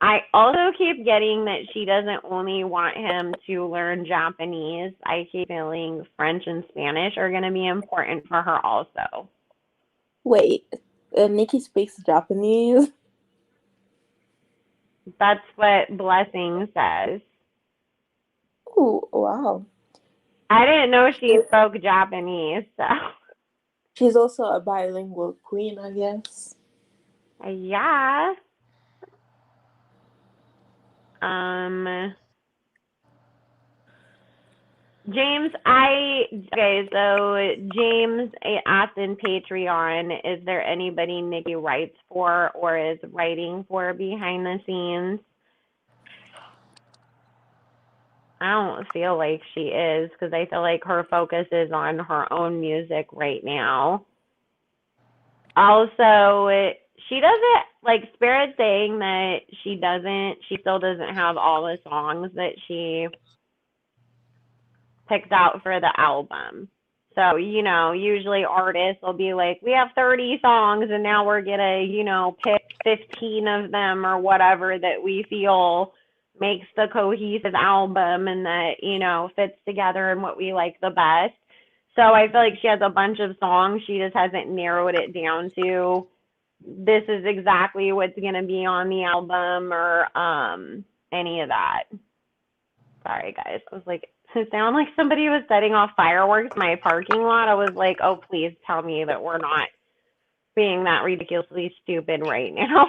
I also keep getting that she doesn't only want him to learn Japanese. I keep feeling French and Spanish are gonna be important for her also. Wait, Nicki speaks Japanese? That's what Blessing says. Oh, wow. I didn't know she spoke Japanese, so. She's also a bilingual queen, I guess. Yeah. James, so James asked in Patreon, is there anybody Nicki writes for or is writing for behind the scenes? I don't feel like she is, because I feel like her focus is on her own music right now. Also, she doesn't, like, Spirit saying that she still doesn't have all the songs that she picked out for the album. So, you know, usually artists will be like, we have 30 songs and now we're going to, you know, pick 15 of them or whatever that we feel makes the cohesive album and that, you know, fits together and what we like the best. So I feel like she has a bunch of songs. She just hasn't narrowed it down to this is exactly what's going to be on the album or any of that. Sorry, guys. I was like, it sounded like somebody was setting off fireworks in my parking lot. I was like, oh, please tell me that we're not being that ridiculously stupid right now.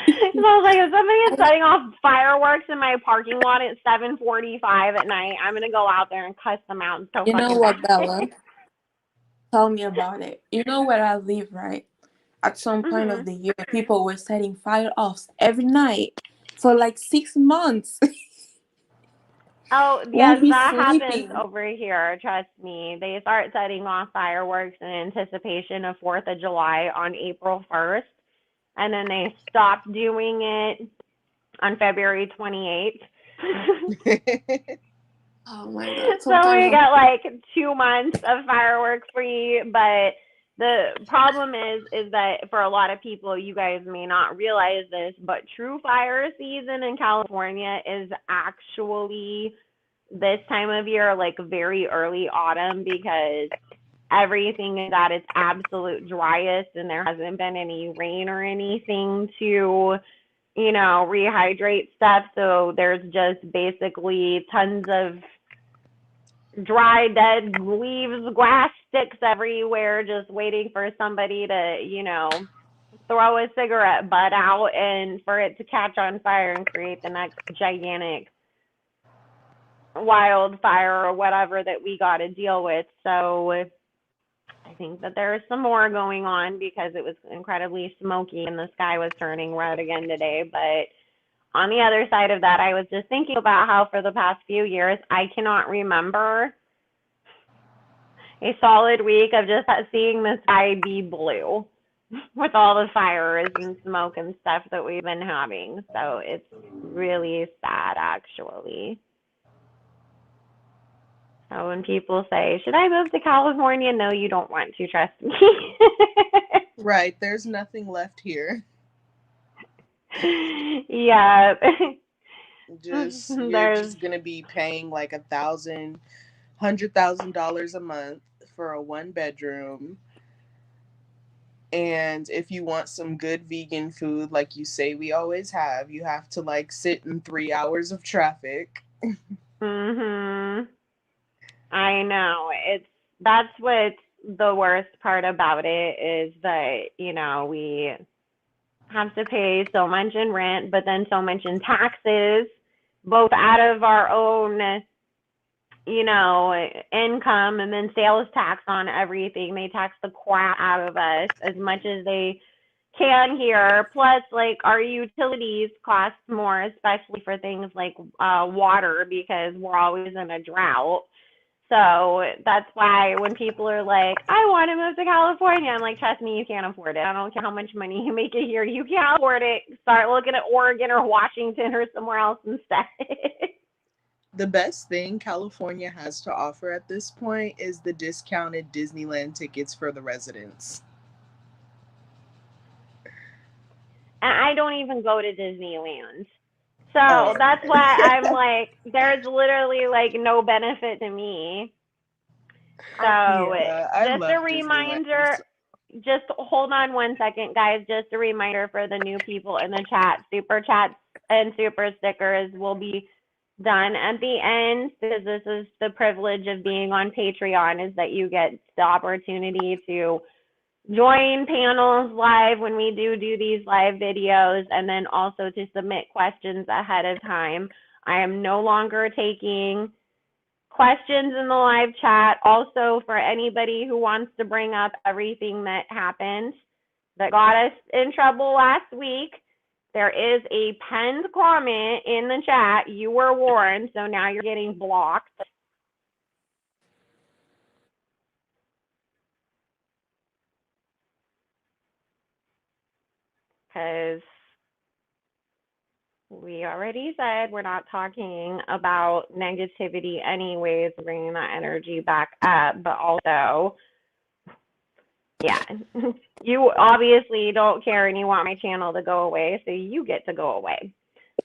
So I was like, if somebody is setting off fireworks in my parking lot at 7:45 at night, I'm going to go out there and cuss them out and so You know fucking what, bad. Bella? Tell me about it. You know where I live, right? At some point of the year, people were setting fire offs every night for like 6 months. Oh, yes, that sleeping. happens over here. Trust me. They start setting off fireworks in anticipation of 4th of July on April 1st, and then they stop doing it on February 28th. Oh my God. So we got like 2 months of fireworks free, but the problem is that for a lot of people, you guys may not realize this, but true fire season in California is actually this time of year, like very early autumn, because everything is at its absolute driest and there hasn't been any rain or anything to, you know, rehydrate stuff. So there's just basically tons of dry, dead leaves, grass, sticks everywhere, just waiting for somebody to, you know, throw a cigarette butt out and for it to catch on fire and create the next gigantic wildfire or whatever that we got to deal with. So I think that there's some more going on because it was incredibly smoky and the sky was turning red again today. But on the other side of that, I was just thinking about how for the past few years, I cannot remember a solid week of just seeing the sky be blue with all the fires and smoke and stuff that we've been having. So it's really sad, actually. So when people say, should I move to California? No, you don't want to, trust me. Right. There's nothing left here. Yeah. You're just going to be paying like $100,000 a month for a 1-bedroom. And if you want some good vegan food, like you say we always have, you have to like sit in 3 hours of traffic. I know. That's what's the worst part about it is that, you know, we have to pay so much in rent, but then so much in taxes, both out of our own, you know, income and then sales tax on everything. They tax the crap out of us as much as they can here. Plus, like, our utilities cost more, especially for things like water, because we're always in a drought. So that's why when people are like, I want to move to California, I'm like, trust me, you can't afford it. I don't care how much money you make it here. You can't afford it. Start looking at Oregon or Washington or somewhere else instead. The best thing California has to offer at this point is the discounted Disneyland tickets for the residents. And I don't even go to Disneyland. So that's why I'm like, there's literally like no benefit to me. So I just a reminder, just hold on one second, guys. Just a reminder for the new people in the chat. Super chats and super stickers will be done at the end, because this is the privilege of being on Patreon, is that you get the opportunity to join panels live when we do these live videos, and then also to submit questions ahead of time. I am no longer taking questions in the live chat. Also, for anybody who wants to bring up everything that happened that got us in trouble last week, there is a pinned comment in the chat. You were warned, so now you're getting blocked. Because we already said we're not talking about negativity anyways, bringing that energy back up, but also, yeah, you obviously don't care and you want my channel to go away, so you get to go away.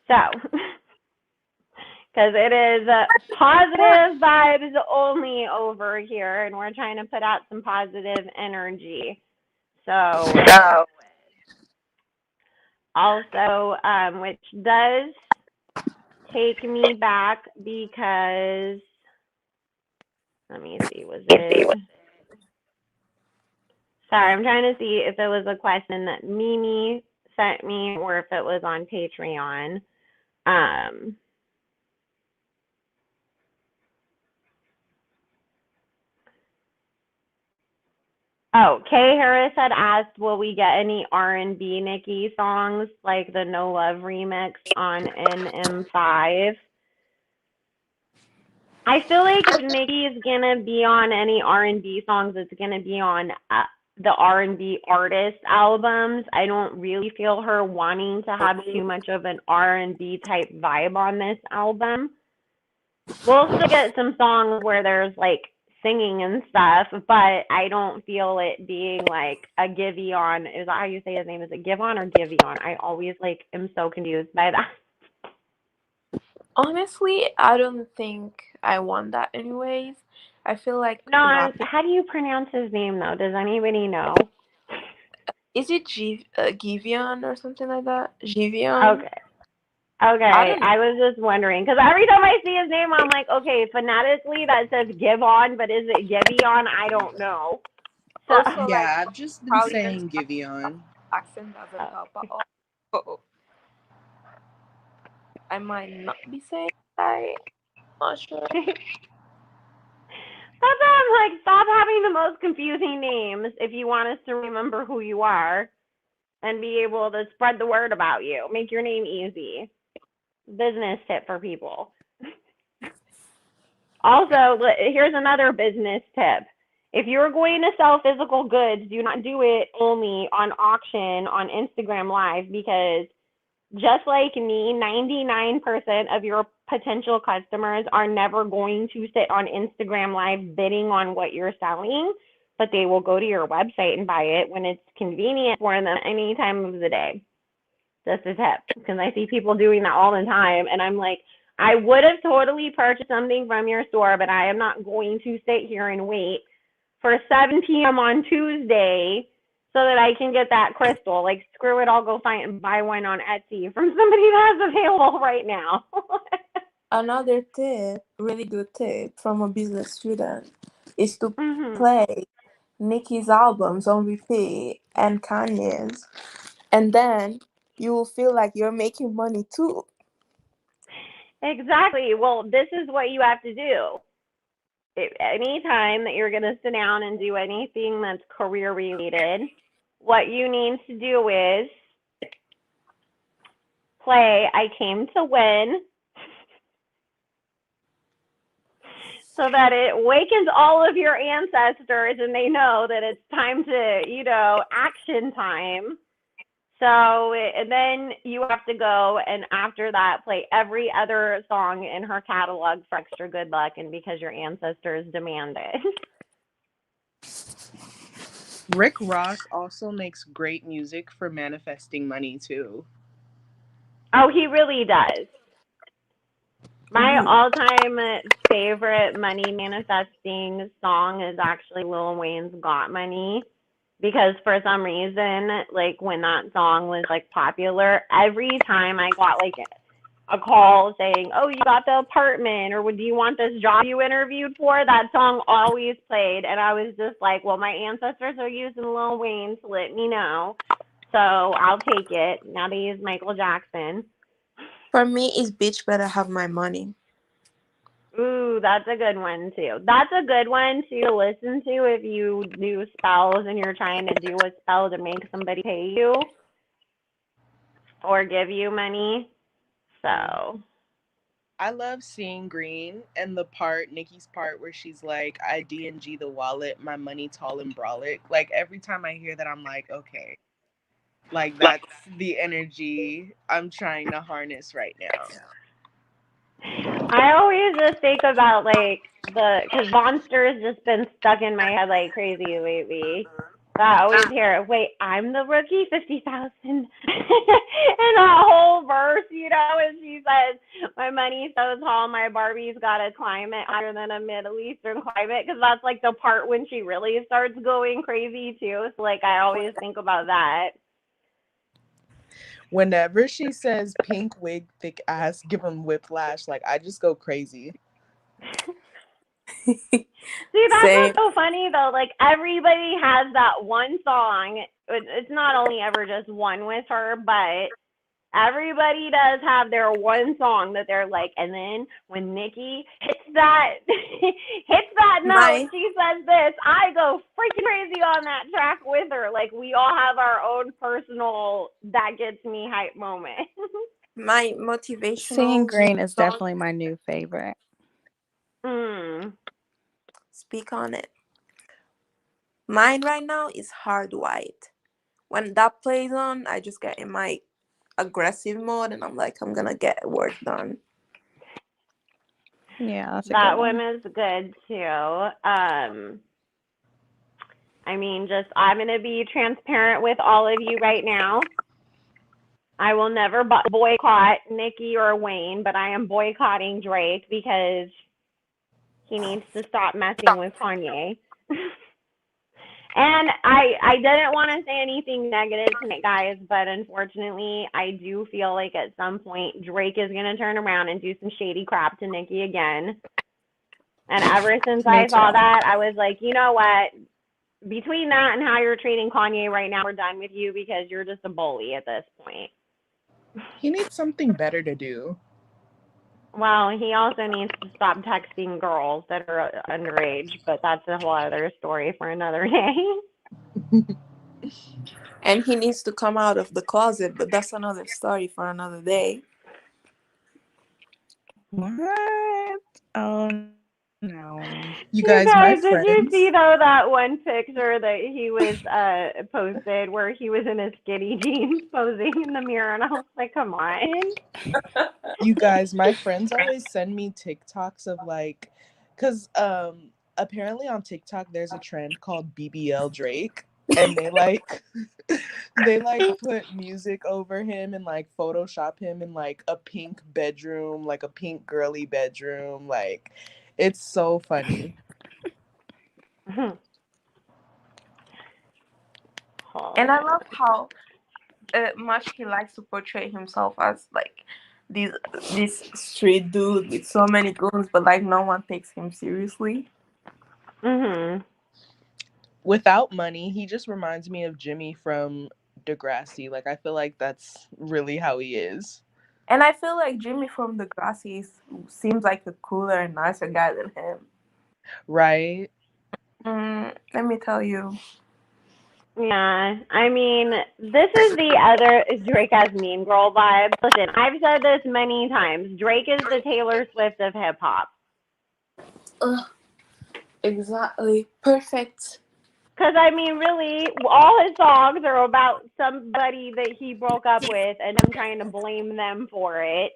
So, because it is positive vibes only over here, and we're trying to put out some positive energy. So also, which does take me back, because, let me see, was it? Sorry, I'm trying to see if it was a question that Mimi sent me or if it was on Patreon. Oh, Kay Harris had asked, will we get any R&B Nicki songs like the No Love remix on NM5? I feel like if Nicki is going to be on any R&B songs, it's going to be on the R&B artist albums. I don't really feel her wanting to have too much of an R&B type vibe on this album. We'll still get some songs where there's like singing and stuff, but I don't feel it being like a Giveon. Is that how you say his name? Is it Giveon or Giveon? I always like am so confused by that. Honestly, I don't think I want that anyways. I feel like No, how do you pronounce his name though? Does anybody know? Is it Giveon or something like that? Giveon? Okay. I was just wondering, because every time I see his name, I'm like, okay, phonetically that says Giveon, but is it Giveon? I don't know. So, also, yeah, I've just been saying Giveon. Accent doesn't help at all. So I might not be saying right. Not sure. That's why I'm like, stop having the most confusing names if you want us to remember who you are and be able to spread the word about you. Make your name easy. Business tip for people. Also, here's another business tip. If you're going to sell physical goods, do not do it only on auction on Instagram Live, because just like me, 99% of your potential customers are never going to sit on Instagram Live bidding on what you're selling, but they will go to your website and buy it when it's convenient for them any time of the day. Just a tip, because I see people doing that all the time, and I'm like, I would have totally purchased something from your store, but I am not going to sit here and wait for 7 p.m. on Tuesday so that I can get that crystal. Like, screw it, I'll go find and buy one on Etsy from somebody that's available right now. Another tip, really good tip from a business student, is to play Nicki's albums on repeat and Kanye's, and then you will feel like you're making money too. Exactly. Well, this is what you have to do. Anytime that you're going to sit down and do anything that's career related, what you need to do is play I Came to Win so that it wakens all of your ancestors and they know that it's time to, action time. So and then you have to go and after that play every other song in her catalog for extra good luck and because your ancestors demand it. Rick Ross also makes great music for manifesting money too. Oh, he really does. My all-time favorite money manifesting song is actually Lil Wayne's Got Money because for some reason, like when that song was like popular, every time I got like a call saying, "Oh, you got the apartment," or "Do you want this job you interviewed for?" That song always played, and I was just like, "Well, my ancestors are using Lil Wayne, so let me know." So I'll take it. Now they use Michael Jackson. For me, it's Bitch Better Have My Money. Ooh, that's a good one too. That's a good one to listen to if you do spells and you're trying to do a spell to make somebody pay you or give you money. So I love Seeing Green and Nicki's part where she's like, I D&G the wallet, my money tall and brolic. Like every time I hear that, I'm like, okay. Like that's the energy I'm trying to harness right now. I always just think about because Monster's just been stuck in my head like crazy lately. So I always hear, wait, I'm the rookie, 50,000. And that whole verse, and she says, my money's so tall, my Barbie's got a climate higher than a Middle Eastern climate, because that's like the part when she really starts going crazy too. So like I always think about that. Whenever she says pink wig, thick ass, give him whiplash, like I just go crazy. See, that's what's so funny though. Like everybody has that one song. It's not only ever just one with her, but everybody does have their one song that they're like. And then when Nicki hits that note, she says this. I go freaking crazy on that track with her. Like we all have our own personal that gets me hype moment. My motivational Seeing Green is definitely my new favorite. Speak on it. Mine right now is Hard White. When that plays on, I just get in my aggressive mode and I'm like, I'm gonna get work done. Yeah, that's that one is good too. I mean, I'm gonna be transparent with all of you right now. I will never boycott Nicki or Wayne, but I am boycotting Drake because he needs to stop messing with Kanye. And I didn't want to say anything negative tonight, guys, but unfortunately, I do feel like at some point Drake is going to turn around and do some shady crap to Nicki again. And ever since I saw that, I was like, you know what? Between that and how you're treating Kanye right now, we're done with you because you're just a bully at this point. He needs something better to do. Well, he also needs to stop texting girls that are underage, but that's a whole other story for another day. And he needs to come out of the closet, but that's another story for another day. What? Oh no. You guys, my friends. Did you see though that one picture that he was posted where he was in his skinny jeans posing in the mirror, and I was like, come on. You guys, my friends always send me TikToks of like, because apparently on TikTok there's a trend called BBL Drake, and they put music over him and like Photoshop him in like a pink bedroom, like a pink girly bedroom. Like it's so funny. And I love how much he likes to portray himself as like this street dude with so many goons, but like no one takes him seriously. Without money, he just reminds me of Jimmy from Degrassi. Like I feel like that's really how he is. And I feel like Jimmy from Degrassi seems like a cooler and nicer guy than him. Right? Let me tell you. Yeah, I mean, this is the other Drake has Mean Girl vibes. Listen, I've said this many times. Drake is the Taylor Swift of hip hop. Exactly. Perfect. Because, I mean, really, all his songs are about somebody that he broke up with and him trying to blame them for it.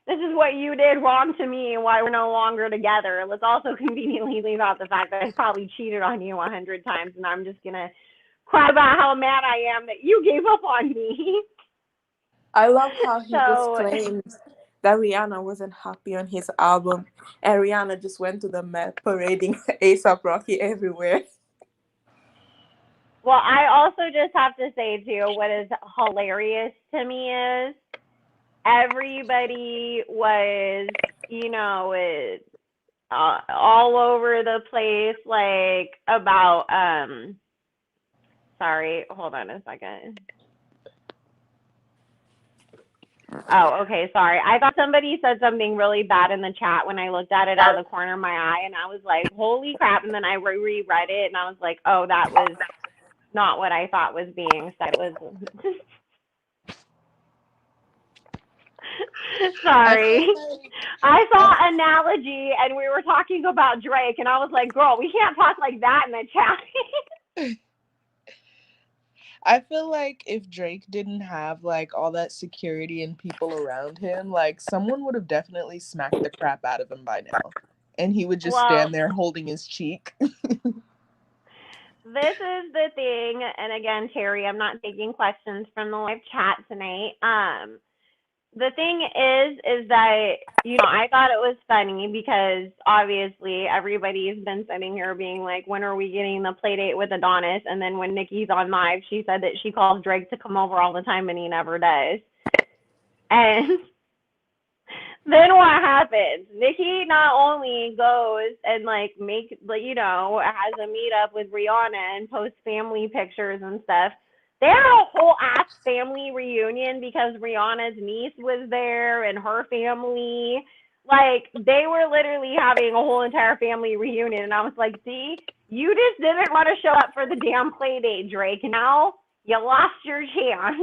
This is what you did wrong to me and why we're no longer together. Let's also conveniently leave out the fact that I probably cheated on you 100 times, and I'm just going to cry about how mad I am that you gave up on me. I love how he just claimed that Rihanna wasn't happy on his album, and Rihanna just went to the Met parading A$AP Rocky everywhere. Well, I also just have to say, too, what is hilarious to me is everybody was, all over the place, like, about, sorry, hold on a second. Oh, okay, sorry. I thought somebody said something really bad in the chat when I looked at it out of the corner of my eye, and I was like, holy crap, and then I reread it, and I was like, oh, that was not what I thought was being said. It was... Sorry. I saw analogy, and we were talking about Drake, and I was like, girl, we can't talk like that in the chat. I feel like if Drake didn't have like all that security and people around him, like someone would have definitely smacked the crap out of him by now. And he would just stand there holding his cheek. This is the thing, and again, Terry, I'm not taking questions from the live chat tonight. The thing is that, I thought it was funny because obviously everybody's been sitting here being like, when are we getting the play date with Adonis? And then when Nicki's on live, she said that she calls Drake to come over all the time and he never does. And then what happens? Nicki not only goes and has a meetup with Rihanna and posts family pictures and stuff. They had a whole ass family reunion because Rihanna's niece was there and her family. Like, they were literally having a whole entire family reunion. And I was like, see, you just didn't want to show up for the damn play date, Drake. Now you lost your chance.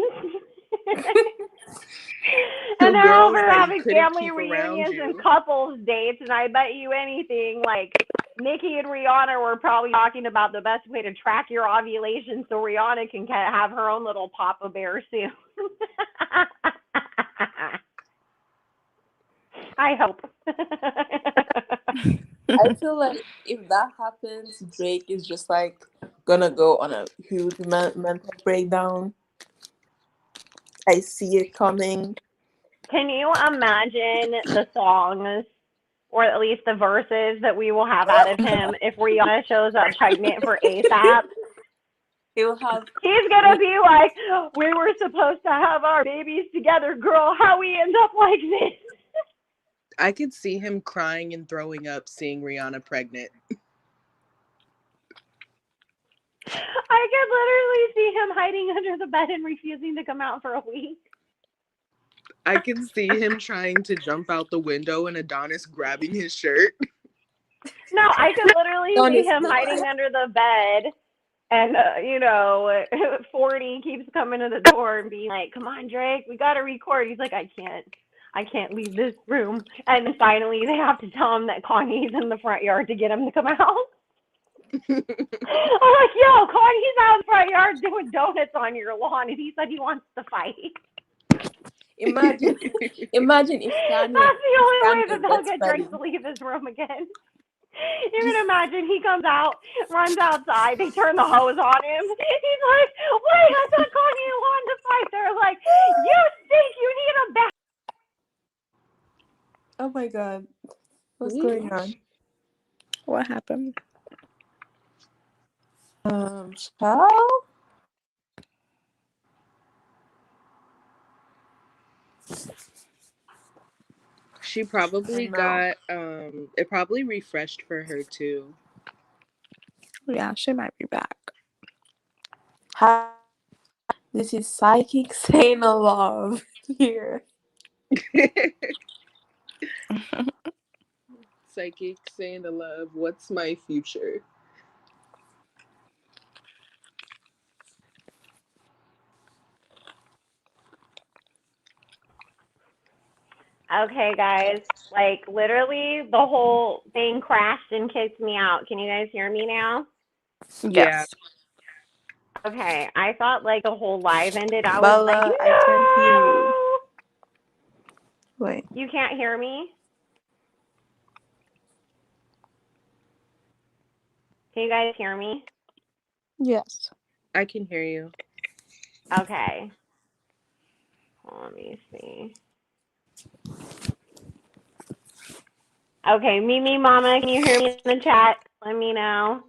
And they're over having family reunions and couples dates. And I bet you anything, like, Nicki and Rihanna were probably talking about the best way to track your ovulation so Rihanna can have her own little Papa Bear soon. I hope. I feel like if that happens, Drake is just like gonna go on a huge mental breakdown. I see it coming. Can you imagine the songs, or at least the verses that we will have out of him if Rihanna shows up pregnant for A$AP? He's gonna be like, we were supposed to have our babies together, girl. How we end up like this? I could see him crying and throwing up seeing Rihanna pregnant. I could literally see him hiding under the bed and refusing to come out for a week. I can see him trying to jump out the window and Adonis grabbing his shirt. No, I could literally see him hiding under the bed. And, 40 keeps coming to the door and being like, come on, Drake, we got to record. He's like, I can't leave this room. And then finally they have to tell him that Kanye's in the front yard to get him to come out. I'm like, yo, Kanye's out in the front yard doing donuts on your lawn, and he said he wants to fight. Imagine if Kanye... That's the only way that they'll get Drake to leave his room again. You can imagine he comes out, runs outside, they turn the hose on him. He's like, wait, I thought Kanye wanted to fight. They're like, you stink, you need a bath. Oh my God. What's going on? What happened? Child? She probably got, it probably refreshed for her too. Yeah, she might be back. Hi. This is Psychic Saying a Love here. Psychic Saying a Love, what's my future? Okay, guys. Like, literally, the whole thing crashed and kicked me out. Can you guys hear me now? Yeah. Yes. Okay. I thought, like, the whole live ended. I was like, Bella, I can't hear you. no! Wait. You can't hear me? Can you guys hear me? Yes. I can hear you. Okay. Let me see. Okay, Mimi Mama, can you hear me in the chat? Let me know.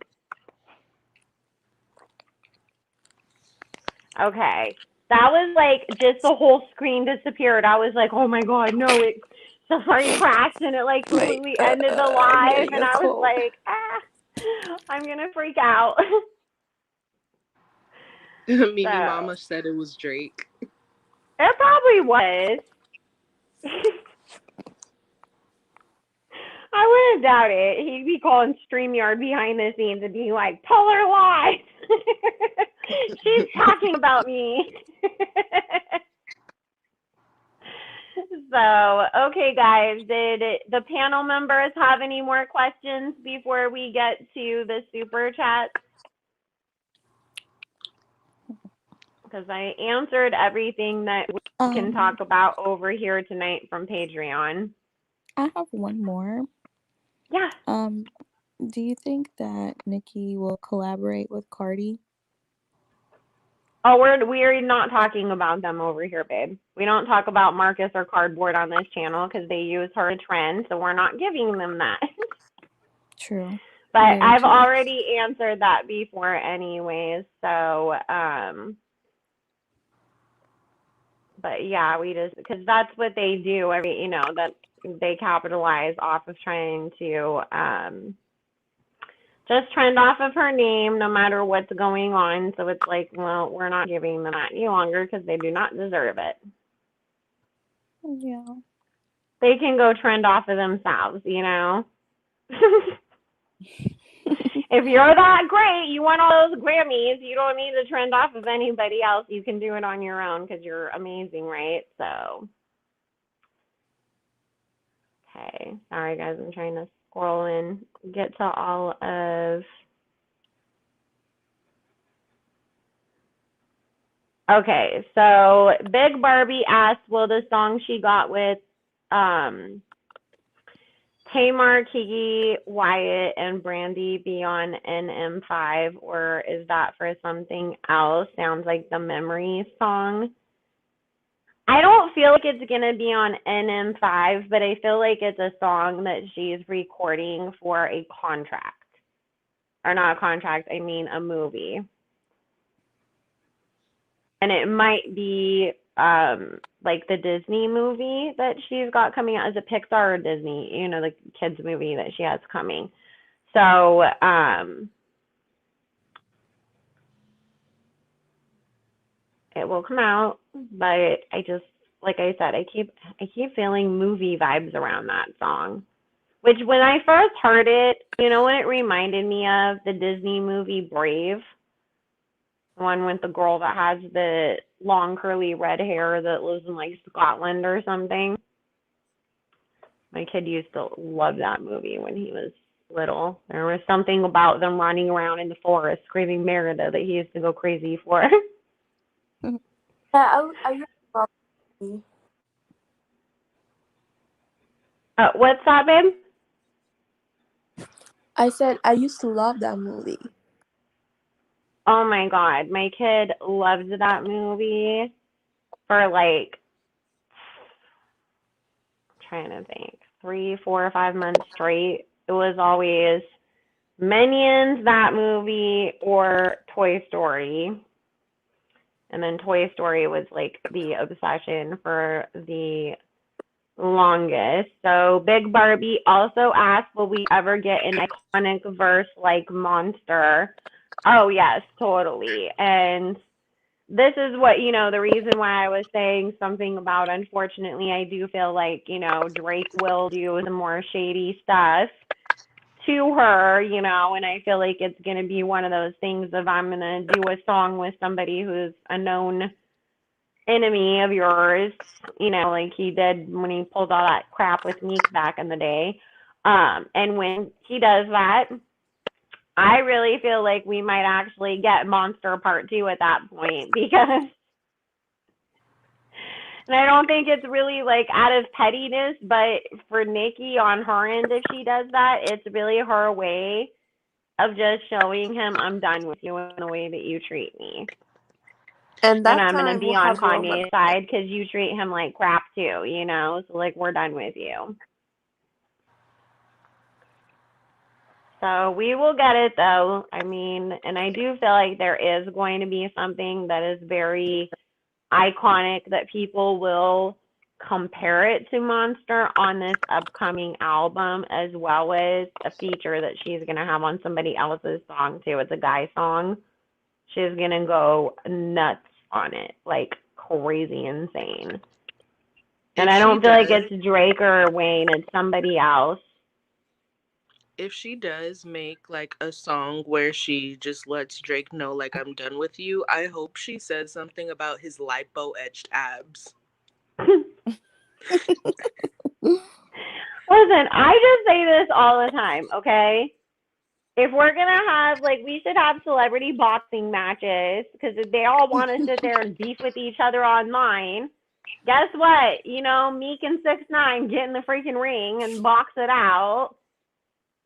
Okay. That was like just the whole screen disappeared. I was like, oh my god, no, it Safari crashed and it like Wait. completely ended the I'm live getting and a I was cold. like, I'm gonna freak out. Mimi So Mama said it was Drake. it probably was. I wouldn't doubt it. He'd be calling StreamYard behind the scenes and being like, tell her lies. She's talking about me. So, okay, guys, did the panel members have any more questions before we get to the super chat? Because I answered everything that we can talk about over here tonight from Patreon. I have one more. Yeah. Do you think that Nicki will collaborate with Cardi? Oh, we're not talking about them over here, babe. We don't talk about Marcus or Cardboard on this channel because they use her trend, so we're not giving them that. True. But Very I've true. already answered that before anyways, so but yeah, we just, because that's what they do that they capitalize off of trying to just trend off of her name no matter what's going on. So it's like, well, we're not giving them that any longer because they do not deserve it. Yeah. They can go trend off of themselves, If you're that great, you want all those Grammys, you don't need to trend off of anybody else. You can do it on your own because you're amazing, right? So, okay. Sorry, guys. I'm trying to scroll and get to all of. Okay, so Big Barbie asked, will the song she got with Tamar, Kiki, Wyatt, and Brandy be on NM5, or is that for something else? Sounds like the Memories song. I don't feel like it's going to be on NM5, but I feel like it's a song that she's recording for a contract. Or not a contract, I mean a movie. And it might be like the Disney movie that she's got coming out. Is it Pixar or Disney? The kids movie that she has coming. So it will come out, but I just, like I said, I keep feeling movie vibes around that song. Which when I first heard it, what it reminded me of? The Disney movie Brave. The one with the girl that has the long curly red hair that lives in like Scotland or something. My kid used to love that movie when he was little. There was something about them running around in the forest screaming Merida that he used to go crazy for. Yeah, I used to love that movie. What's that, babe? I said I used to love that movie. Oh my god, my kid loved that movie for like, I'm trying to think, 3, 4, or 5 months straight. It was always Minions, that movie, or Toy Story. And then Toy Story was like the obsession for the longest. So Big Barbie also asked, will we ever get an iconic verse like Monster? Oh, yes, totally. And this is what, the reason why I was saying something about, unfortunately, I do feel like, Drake will do some more shady stuff to her, and I feel like it's going to be one of those things of I'm going to do a song with somebody who's a known enemy of yours, like he did when he pulled all that crap with Meek back in the day. And when he does that, I really feel like we might actually get Monster Part 2 at that point, because and I don't think it's really like out of pettiness, but for Nicki on her end, if she does that, it's really her way of just showing him, I'm done with you in the way that you treat me. And that I'm going to time be we'll on have Roman. Kanye's side because you treat him like crap too, So, like, we're done with you. So we will get it, though. I mean, and I do feel like there is going to be something that is very iconic that people will compare it to Monster on this upcoming album, as well as a feature that she's going to have on somebody else's song, too. It's a guy song. She's going to go nuts on it, like crazy insane. And I don't feel like it's Drake or Wayne, it's somebody else. If she does make like a song where she just lets Drake know, like, I'm done with you, I hope she says something about his lipo etched abs. Listen, I just say this all the time, okay? If we're going to have, like, we should have celebrity boxing matches, because if they all want to sit there and beef with each other online, guess what? Meek and 6ix9ine get in the freaking ring and box it out.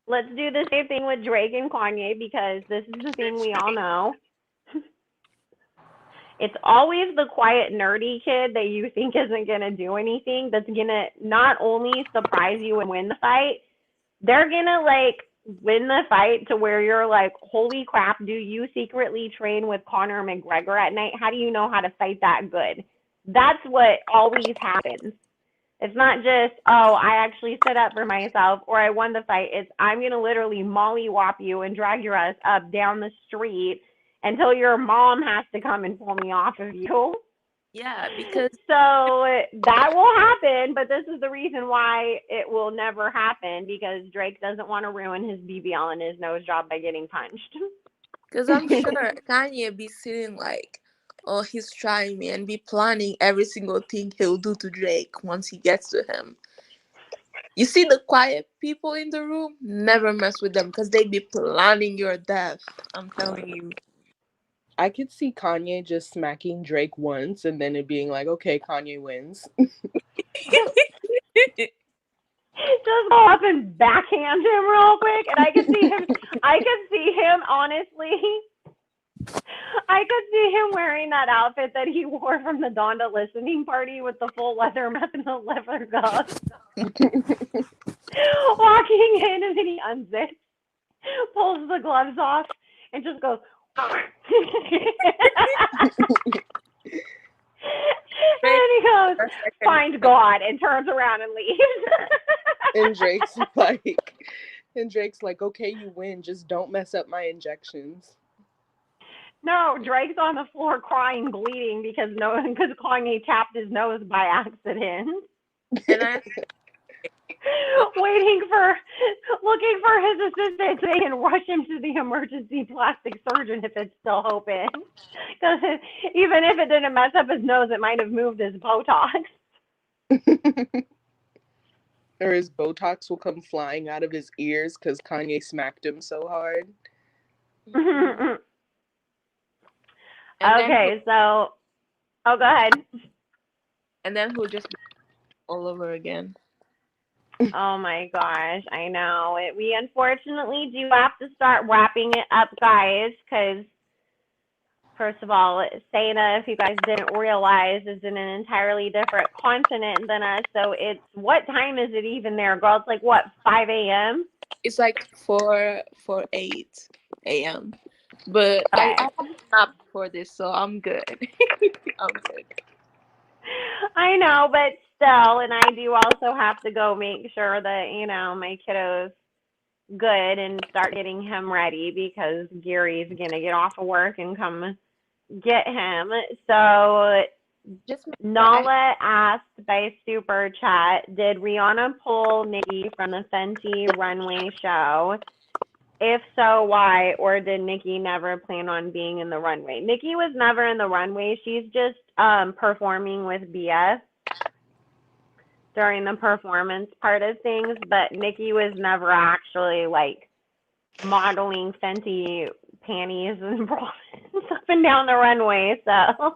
Let's do the same thing with Drake and Kanye, because this is the thing we all know. It's always the quiet, nerdy kid that you think isn't going to do anything that's going to not only surprise you and win the fight, they're going to, like, win the fight to where you're like, holy crap, do you secretly train with Conor McGregor at night? How do you know how to fight that good? That's what always happens. It's not just, oh, I actually stood up for myself or I won the fight. It's, I'm going to literally mollywop you and drag your ass up down the street until your mom has to come and pull me off of you. Yeah, because so that will happen, but this is the reason why it will never happen, because Drake doesn't want to ruin his BBL and his nose job by getting punched. Because I'm sure Kanye be sitting like, oh, he's trying me, and be planning every single thing he'll do to Drake once he gets to him. You see the quiet people in the room? Never mess with them, because they be planning your death. I'm telling you. I could see Kanye just smacking Drake once and then it being like, okay, Kanye wins. Just go up and backhand him real quick, and I could see him honestly. I could see him wearing that outfit that he wore from the Donda listening party with the full leather mask and the leather gloves. Walking in, and then he unzips, pulls the gloves off, and just goes. And he goes, find God, and turns around and leaves. And Drake's like, okay, you win, just don't mess up my injections. No, Drake's on the floor crying, bleeding because Kanye tapped his nose by accident. And looking for his assistant so they can rush him to the emergency plastic surgeon if it's still open. Because even if it didn't mess up his nose, it might have moved his Botox. Or his Botox will come flying out of his ears because Kanye smacked him so hard. Okay, so... Oh, go ahead. And then he'll just all over again. Oh my gosh, I know. We unfortunately do have to start wrapping it up, guys, because first of all, Sana, if you guys didn't realize, is in an entirely different continent than us. So it's, what time is it even there, girl? It's like, what, 5 a.m.? It's like 8 a.m. But okay. I haven't stopped for this, so I'm good. I'm good. I know, but still, and I do also have to go make sure that, my kiddo's good and start getting him ready, because Gary's going to get off of work and come get him. So Nala asked by Super Chat, did Rihanna pull Nicki from the Fenty runway show? If so, why? Or did Nicki never plan on being in the runway? Nicki was never in the runway. She's just performing with BS during the performance part of things, but Nicki was never actually like modeling Fenty panties and bras up and down the runway, so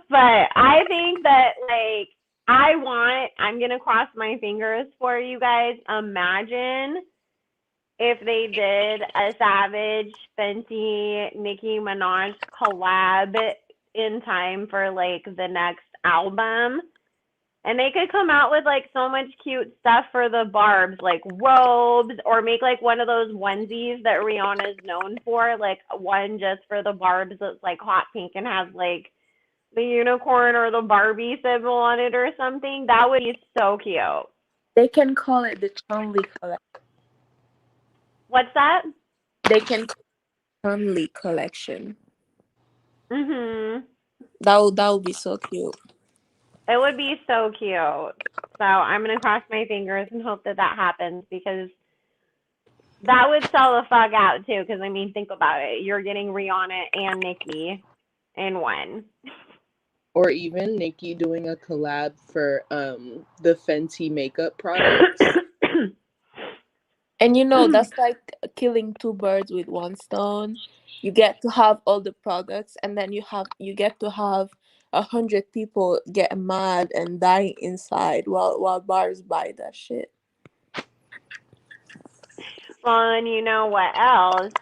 but I think that like I'm gonna cross my fingers for you guys. Imagine if they did a Savage Fenty Nicki Minaj collab in time for like the next album. And they could come out with like so much cute stuff for the barbz, like robes, or make like one of those onesies that Rihanna is known for, like one just for the barbz that's like hot pink and has like the unicorn or the Barbie symbol on it or something. That would be so cute. They can call it the Chun-Li collection. What's that? They can call it Chun-Li collection. That would be so cute. It would be so cute. So I'm going to cross my fingers and hope that happens, because that would sell the fuck out too. Because, I mean, think about it. You're getting Rihanna and Nicki in one. Or even Nicki doing a collab for the Fenty makeup products. And you know, that's like killing two birds with one stone. You get to have all the products, and then you get to have 100 people get mad and dying inside while bars buy that shit. Well, and you know what else?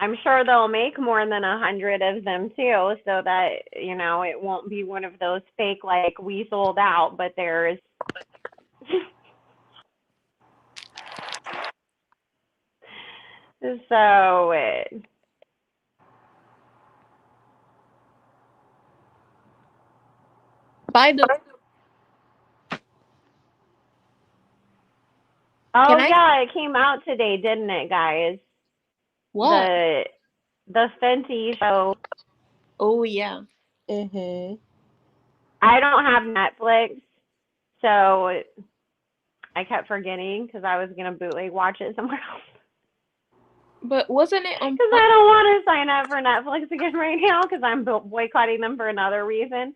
I'm sure they'll make more than 100 of them too, so that, you know, it won't be one of those fake like we sold out, but there's so By the yeah, it came out today, didn't it, guys? What? The Fenty show. Oh yeah. I don't have Netflix, so I kept forgetting because I was gonna bootleg watch it somewhere else. But wasn't it on? Because I don't want to sign up for Netflix again right now because I'm boycotting them for another reason.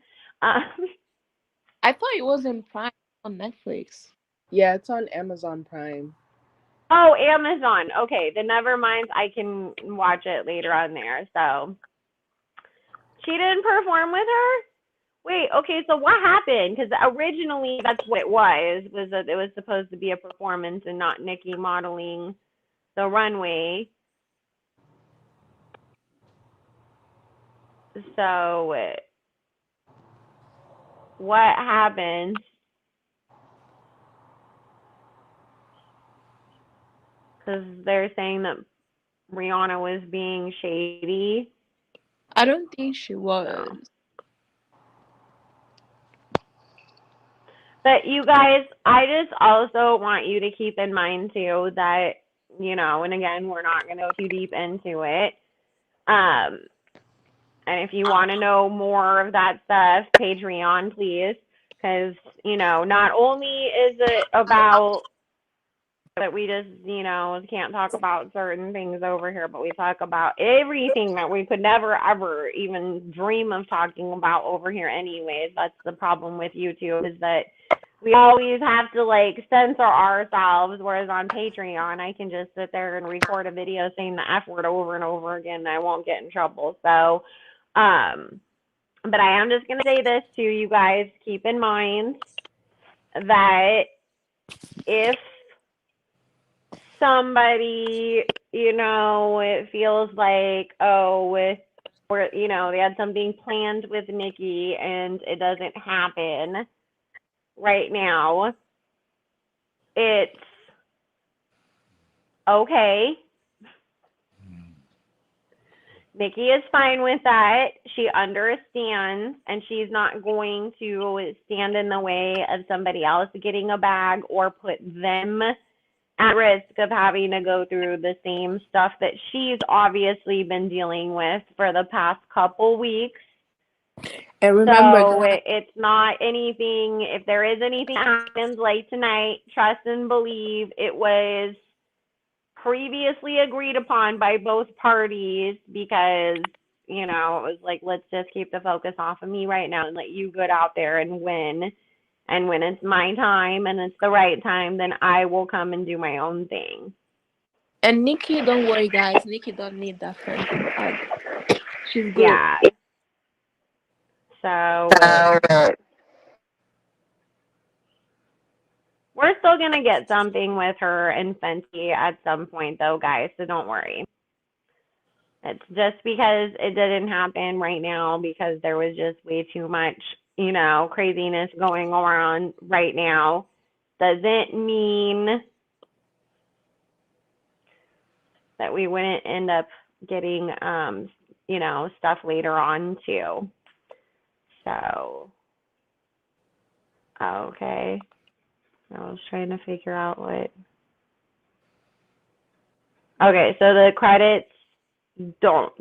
I thought it was in Prime on Netflix. Yeah, it's on Amazon Prime. Oh, Amazon. Okay, then never mind. I can watch it later on there. So she didn't perform with her? Wait, okay, so what happened? Because originally that's what it was that it was supposed to be a performance and not Nicki modeling the runway. So what happened? Because they're saying that Rihanna was being shady. I don't think she was. So. But you guys, I just also want you to keep in mind too that, you know, and again, we're not going to go too deep into it. And if you want to know more of that stuff, Patreon, please. Because, you know, not only is it about that we just, you know, can't talk about certain things over here, but we talk about everything that we could never, ever even dream of talking about over here anyways. That's the problem with YouTube, is that we always have to, like, censor ourselves, whereas on Patreon, I can just sit there and record a video saying the F word over and over again, and I won't get in trouble. So, but I am just going to say this to you guys. Keep in mind that if somebody, you know, it feels like, oh, or, you know, they had something planned with Nicki and it doesn't happen right now, it's okay. Nicki is fine with that. She understands, and she's not going to stand in the way of somebody else getting a bag or put them at risk of having to go through the same stuff that she's obviously been dealing with for the past couple weeks. And remember, So it's not anything, if there is anything that happens like tonight, trust and believe it was previously agreed upon by both parties because, you know, it was like, let's just keep the focus off of me right now and let you get out there and win. And when it's my time and it's the right time, then I will come and do my own thing. And Nicki, don't worry, guys. Nicki don't need that friend to hug. She's good. Yeah. So we're still going to get something with her and Fenty at some point, though, guys. So don't worry. It's just because it didn't happen right now because there was just way too much, you know, craziness going on right now. Doesn't mean that we wouldn't end up getting, you know, stuff later on too. So, okay. I was trying to figure out what. Okay, so the credits don't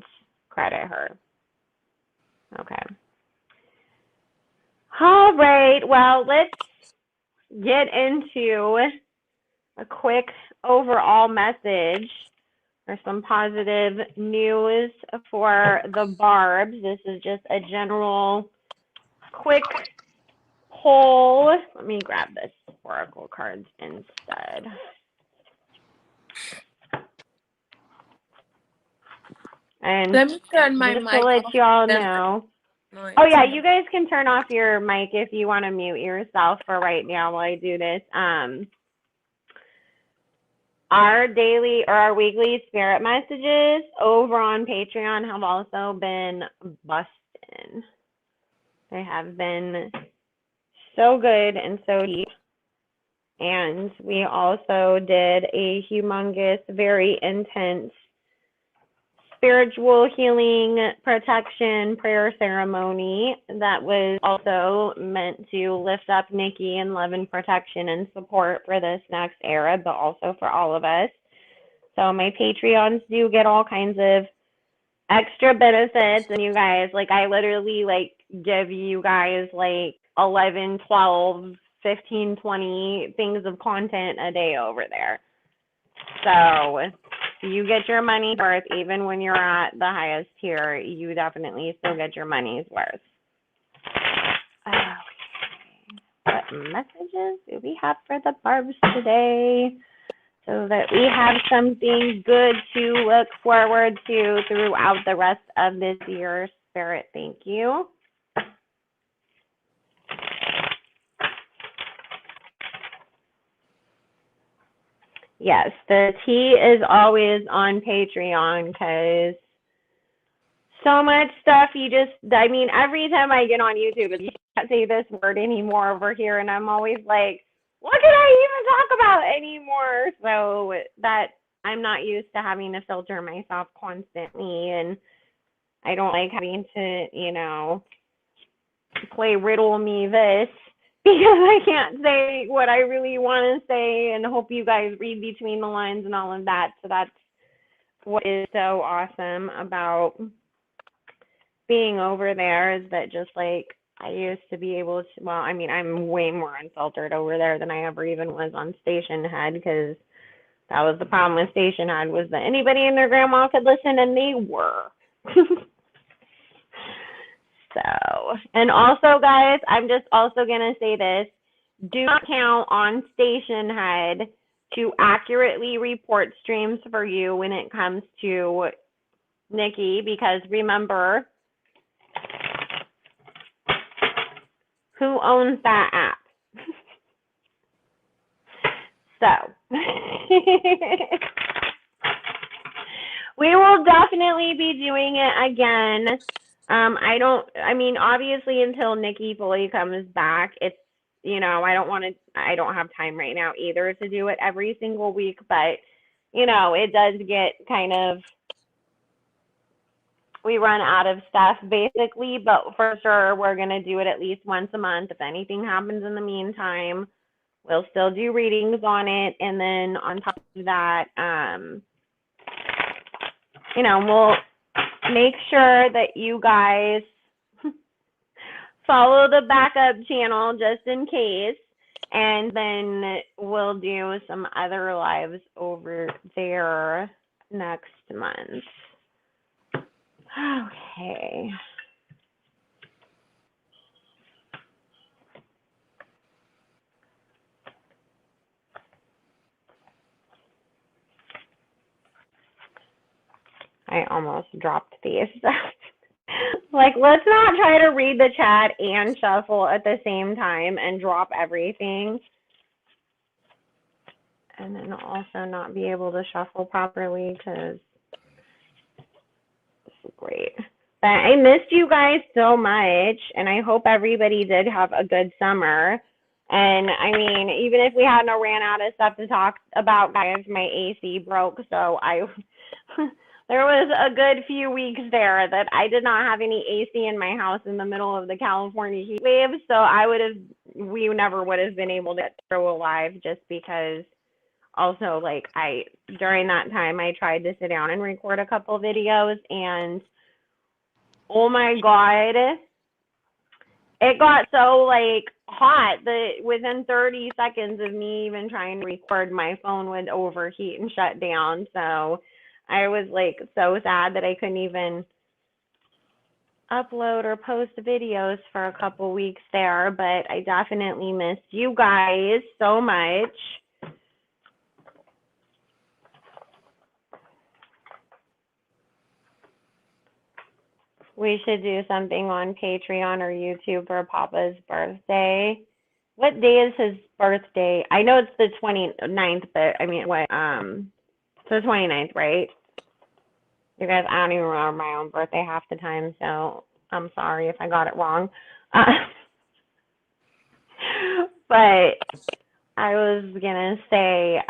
credit her. Okay. All right. Well, let's get into a quick overall message or some positive news for the barbz. This is just a general quick poll. Let me grab this oracle cards instead. And let me turn my just mic to let off. y'all know. Oh yeah, you guys can turn off your mic if you want to mute yourself for right now while I do this. Our daily or our weekly spirit messages over on Patreon have also been busting. They have been so good and so deep. And we also did a humongous, very intense spiritual healing protection prayer ceremony that was also meant to lift up Nicki in love and protection and support for this next era, but also for all of us. So my Patreons do get all kinds of extra benefits, and you guys, like, I literally like give you guys like 11, 12, 15, 20 things of content a day over there. So you get your money's worth. Even when you're at the highest tier, you definitely still get your money's worth. Okay. What messages do we have for the barbz today? So that we have something good to look forward to throughout the rest of this year. Spirit, thank you. Yes, the tea is always on Patreon because so much stuff I mean, every time I get on YouTube, you can't say this word anymore over here, and I'm always like, what can I even talk about anymore? So that I'm not used to having to filter myself constantly, and I don't like having to, you know, play riddle me this. Because I can't say what I really want to say and hope you guys read between the lines and all of that. So that's what is so awesome about being over there is that just like I used to be able to, well, I mean, I'm way more unfiltered over there than I ever even was on Station Head because that was the problem with Station Head was that anybody and their grandma could listen and they were. So, and also, guys, I'm just also going to say this. Do not count on Station Head to accurately report streams for you when it comes to Nicki, because remember, who owns that app? So, we will definitely be doing it again. I mean, obviously until Nicki fully comes back, it's, you know, I don't have time right now either to do it every single week, but, you know, it does get kind of, we run out of stuff basically, but for sure we're going to do it at least once a month. If anything happens in the meantime, we'll still do readings on it. And then on top of that, you know, we'll make sure that you guys follow the backup channel just in case. And then we'll do some other lives over there next month. Okay. I almost dropped these. Like, let's not try to read the chat and shuffle at the same time and drop everything. And then also not be able to shuffle properly because this is great. But I missed you guys so much, and I hope everybody did have a good summer. And I mean, even if we hadn't ran out of stuff to talk about, guys, my AC broke, so there was a good few weeks there that I did not have any AC in my house in the middle of the California heat wave, so we never would have been able to get through alive just because also, like, during that time, I tried to sit down and record a couple videos, and oh my God, it got so, like, hot that within 30 seconds of me even trying to record, my phone would overheat and shut down, so I was, like, so sad that I couldn't even upload or post videos for a couple weeks there, but I definitely missed you guys so much. We should do something on Patreon or YouTube for Papa's birthday. What day is his birthday? I know it's the 29th, but I mean, what? It's the 29th, right? You guys, I don't even remember my own birthday half the time, so I'm sorry if I got it wrong. But I was gonna say,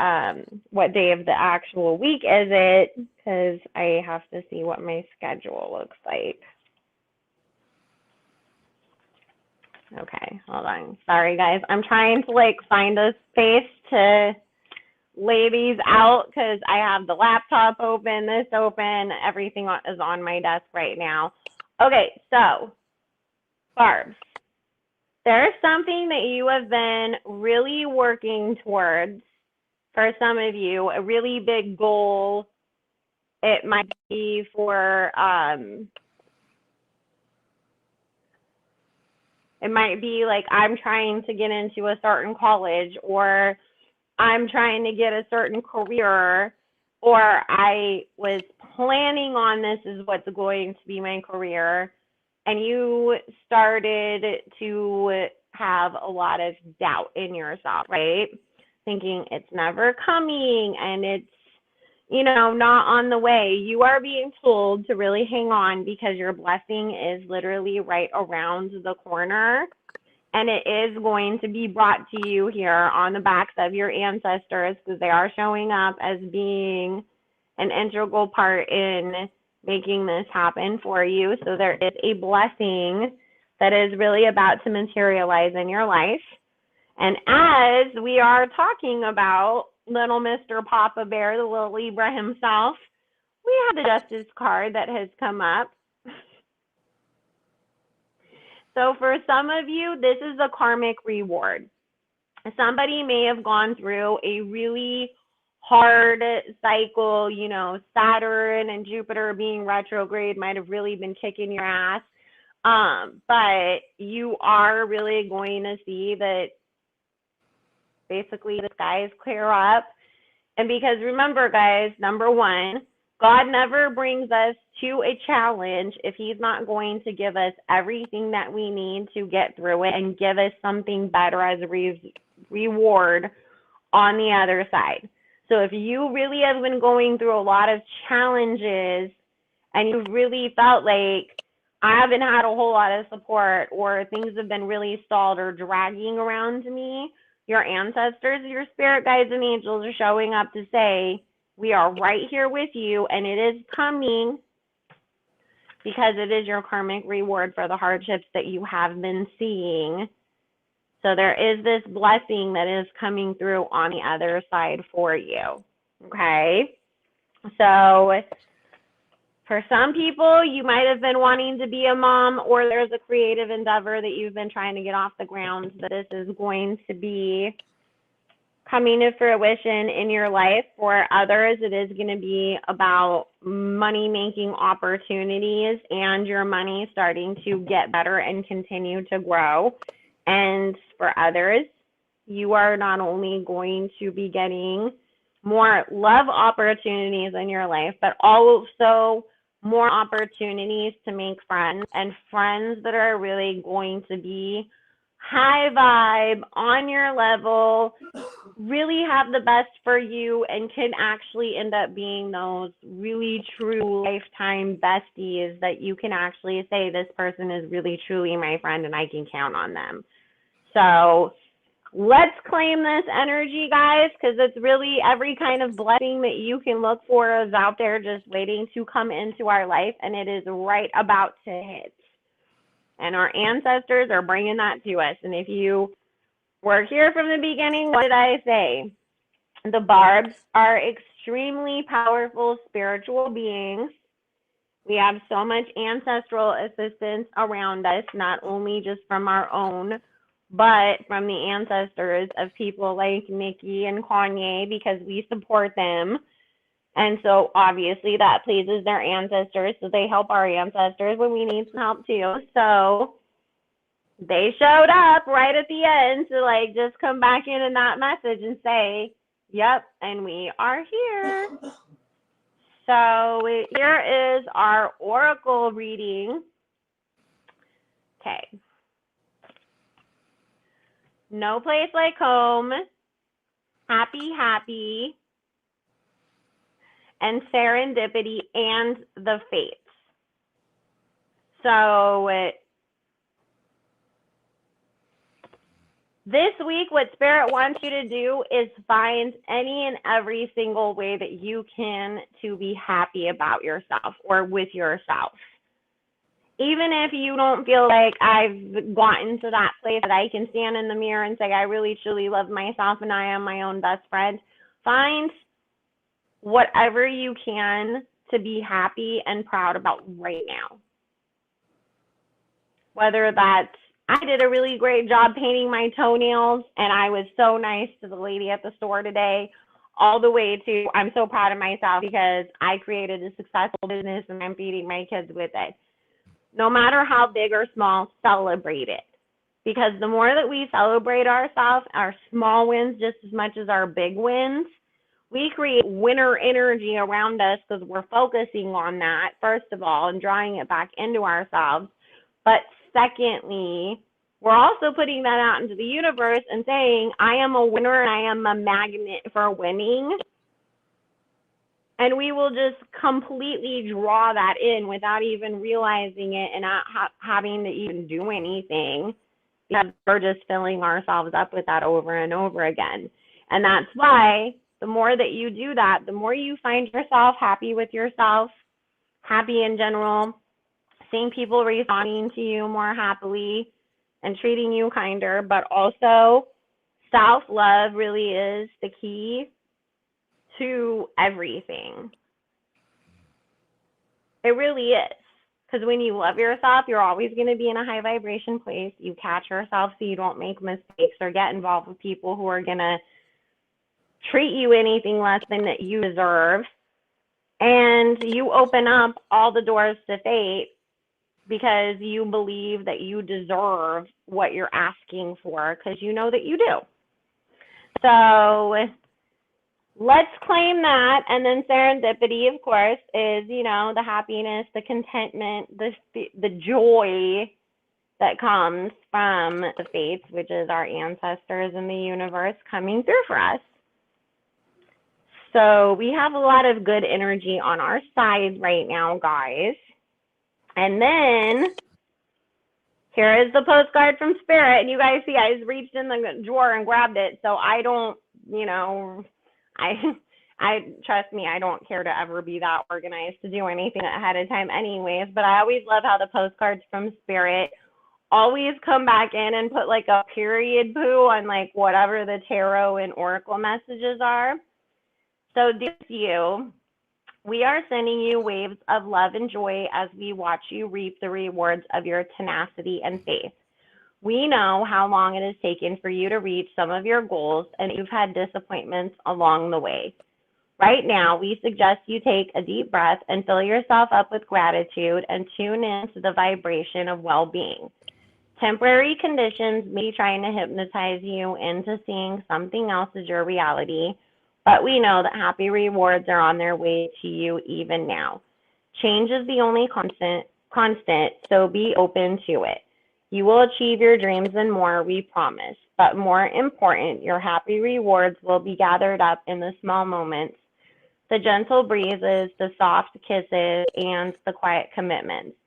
what day of the actual week is it? Because I have to see what my schedule looks like. Okay, hold on. Sorry, guys. I'm trying to, like, find a space to lay these out because I have the laptop open, this open, everything is on my desk right now. Okay, so, barbz. There's something that you have been really working towards for some of you, a really big goal. It might be for, it might be like, I'm trying to get into a certain college, or I'm trying to get a certain career, or I was planning on this is what's going to be my career, and you started to have a lot of doubt in yourself, right? Thinking it's never coming and it's, you know, not on the way. You are being told to really hang on because your blessing is literally right around the corner, and it is going to be brought to you here on the backs of your ancestors because they are showing up as being an integral part in making this happen for you. So there is a blessing that is really about to materialize in your life. And as we are talking about little Mr. Papa Bear, the little Libra himself, we have the Justice card that has come up. So for some of you, this is a karmic reward. Somebody may have gone through a really hard cycle, you know, Saturn and Jupiter being retrograde might have really been kicking your ass. But you are really going to see that basically the skies clear up. And because remember, guys, number one, God never brings us to a challenge if he's not going to give us everything that we need to get through it and give us something better as a reward on the other side. So if you really have been going through a lot of challenges and you've really felt like I haven't had a whole lot of support, or things have been really stalled or dragging around me, your ancestors, your spirit guides and angels are showing up to say, we are right here with you, and it is coming because it is your karmic reward for the hardships that you have been seeing. So there is this blessing that is coming through on the other side for you. Okay? So For some people, you might have been wanting to be a mom, or there's a creative endeavor that you've been trying to get off the ground that this is going to be coming to fruition in your life. For others, it is going to be about money-making opportunities and your money starting to get better and continue to grow. And for others, you are not only going to be getting more love opportunities in your life, but also more opportunities to make friends, and friends that are really going to be high vibe, on your level, really have the best for you, and can actually end up being those really true lifetime besties that you can actually say, this person is really truly my friend and I can count on them. So let's claim this energy, guys, because it's really every kind of blessing that you can look for is out there just waiting to come into our life, and it is right about to hit. And our ancestors are bringing that to us. And if you were here from the beginning, what did I say? The barbz are extremely powerful spiritual beings. We have so much ancestral assistance around us, not only just from our own, but from the ancestors of people like Nicki and Kanye, because we support them. And so obviously that pleases their ancestors, so they help our ancestors when we need some help too. So they showed up right at the end to like just come back in that message and say, yep, and we are here. So here is our oracle reading. Okay. No place like home, happy, happy, and serendipity, and the fates. So this week, what Spirit wants you to do is find any and every single way that you can to be happy about yourself or with yourself. Even if you don't feel like I've gotten to that place that I can stand in the mirror and say, I really, truly love myself and I am my own best friend, find whatever you can to be happy and proud about right now. Whether that's, I did a really great job painting my toenails and I was so nice to the lady at the store today, all the way to, I'm so proud of myself because I created a successful business and I'm feeding my kids with it. No matter how big or small, celebrate it. Because the more that we celebrate ourselves, our small wins just as much as our big wins, we create winner energy around us because we're focusing on that, first of all, and drawing it back into ourselves. But secondly, we're also putting that out into the universe and saying, I am a winner and I am a magnet for winning. And we will just completely draw that in without even realizing it and not having to even do anything, because we're just filling ourselves up with that over and over again. And that's why the more that you do that, the more you find yourself happy with yourself, happy in general, seeing people responding to you more happily and treating you kinder, but also self-love really is the key to everything. It really is. Because when you love yourself, you're always going to be in a high vibration place. You catch yourself so you don't make mistakes or get involved with people who are going to treat you anything less than that you deserve. And you open up all the doors to fate because you believe that you deserve what you're asking for, because you know that you do. So let's claim that. And then serendipity, of course, is, you know, the happiness, the contentment, the joy that comes from the fates, which is our ancestors in the universe coming through for us. So we have a lot of good energy on our side right now, guys. And then here is the postcard from Spirit. And you guys see I just reached in the drawer and grabbed it. So I don't, you know, I trust me, I don't care to ever be that organized to do anything ahead of time anyways. But I always love how the postcards from Spirit always come back in and put like a period poo on like whatever the tarot and oracle messages are. So this you, We are sending you waves of love and joy as we watch you reap the rewards of your tenacity and faith. We know how long it has taken for you to reach some of your goals, and you've had disappointments along the way. Right now, we suggest you take a deep breath and fill yourself up with gratitude and tune into the vibration of well-being. Temporary conditions may be trying to hypnotize you into seeing something else as your reality, but we know that happy rewards are on their way to you even now. Change is the only constant, so be open to it. You will achieve your dreams and more, we promise. But more important, your happy rewards will be gathered up in the small moments, the gentle breezes, the soft kisses, and the quiet commitments.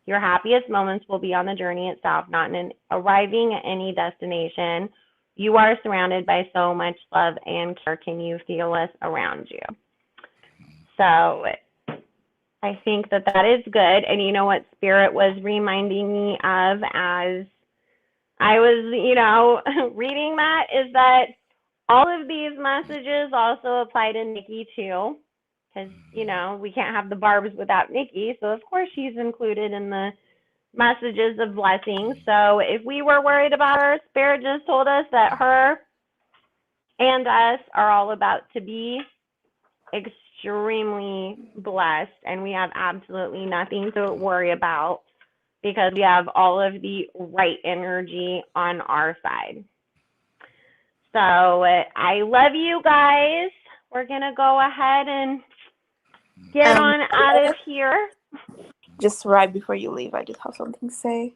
Your happiest moments will be on the journey itself, not in arriving at any destination. You are surrounded by so much love and care. Can you feel us around you? So I think that is good. And you know what Spirit was reminding me of as I was, reading that is that all of these messages also apply to Nicki too. Because, we can't have the barbz without Nicki. So, of course, she's included in the messages of blessings. So, if we were worried about her, Spirit just told us that her and us are all about to be extremely blessed. And we have absolutely nothing to worry about because we have all of the right energy on our side. So, I love you guys. We're going to go ahead and get on out of here. Just right before you leave, I just have something to say.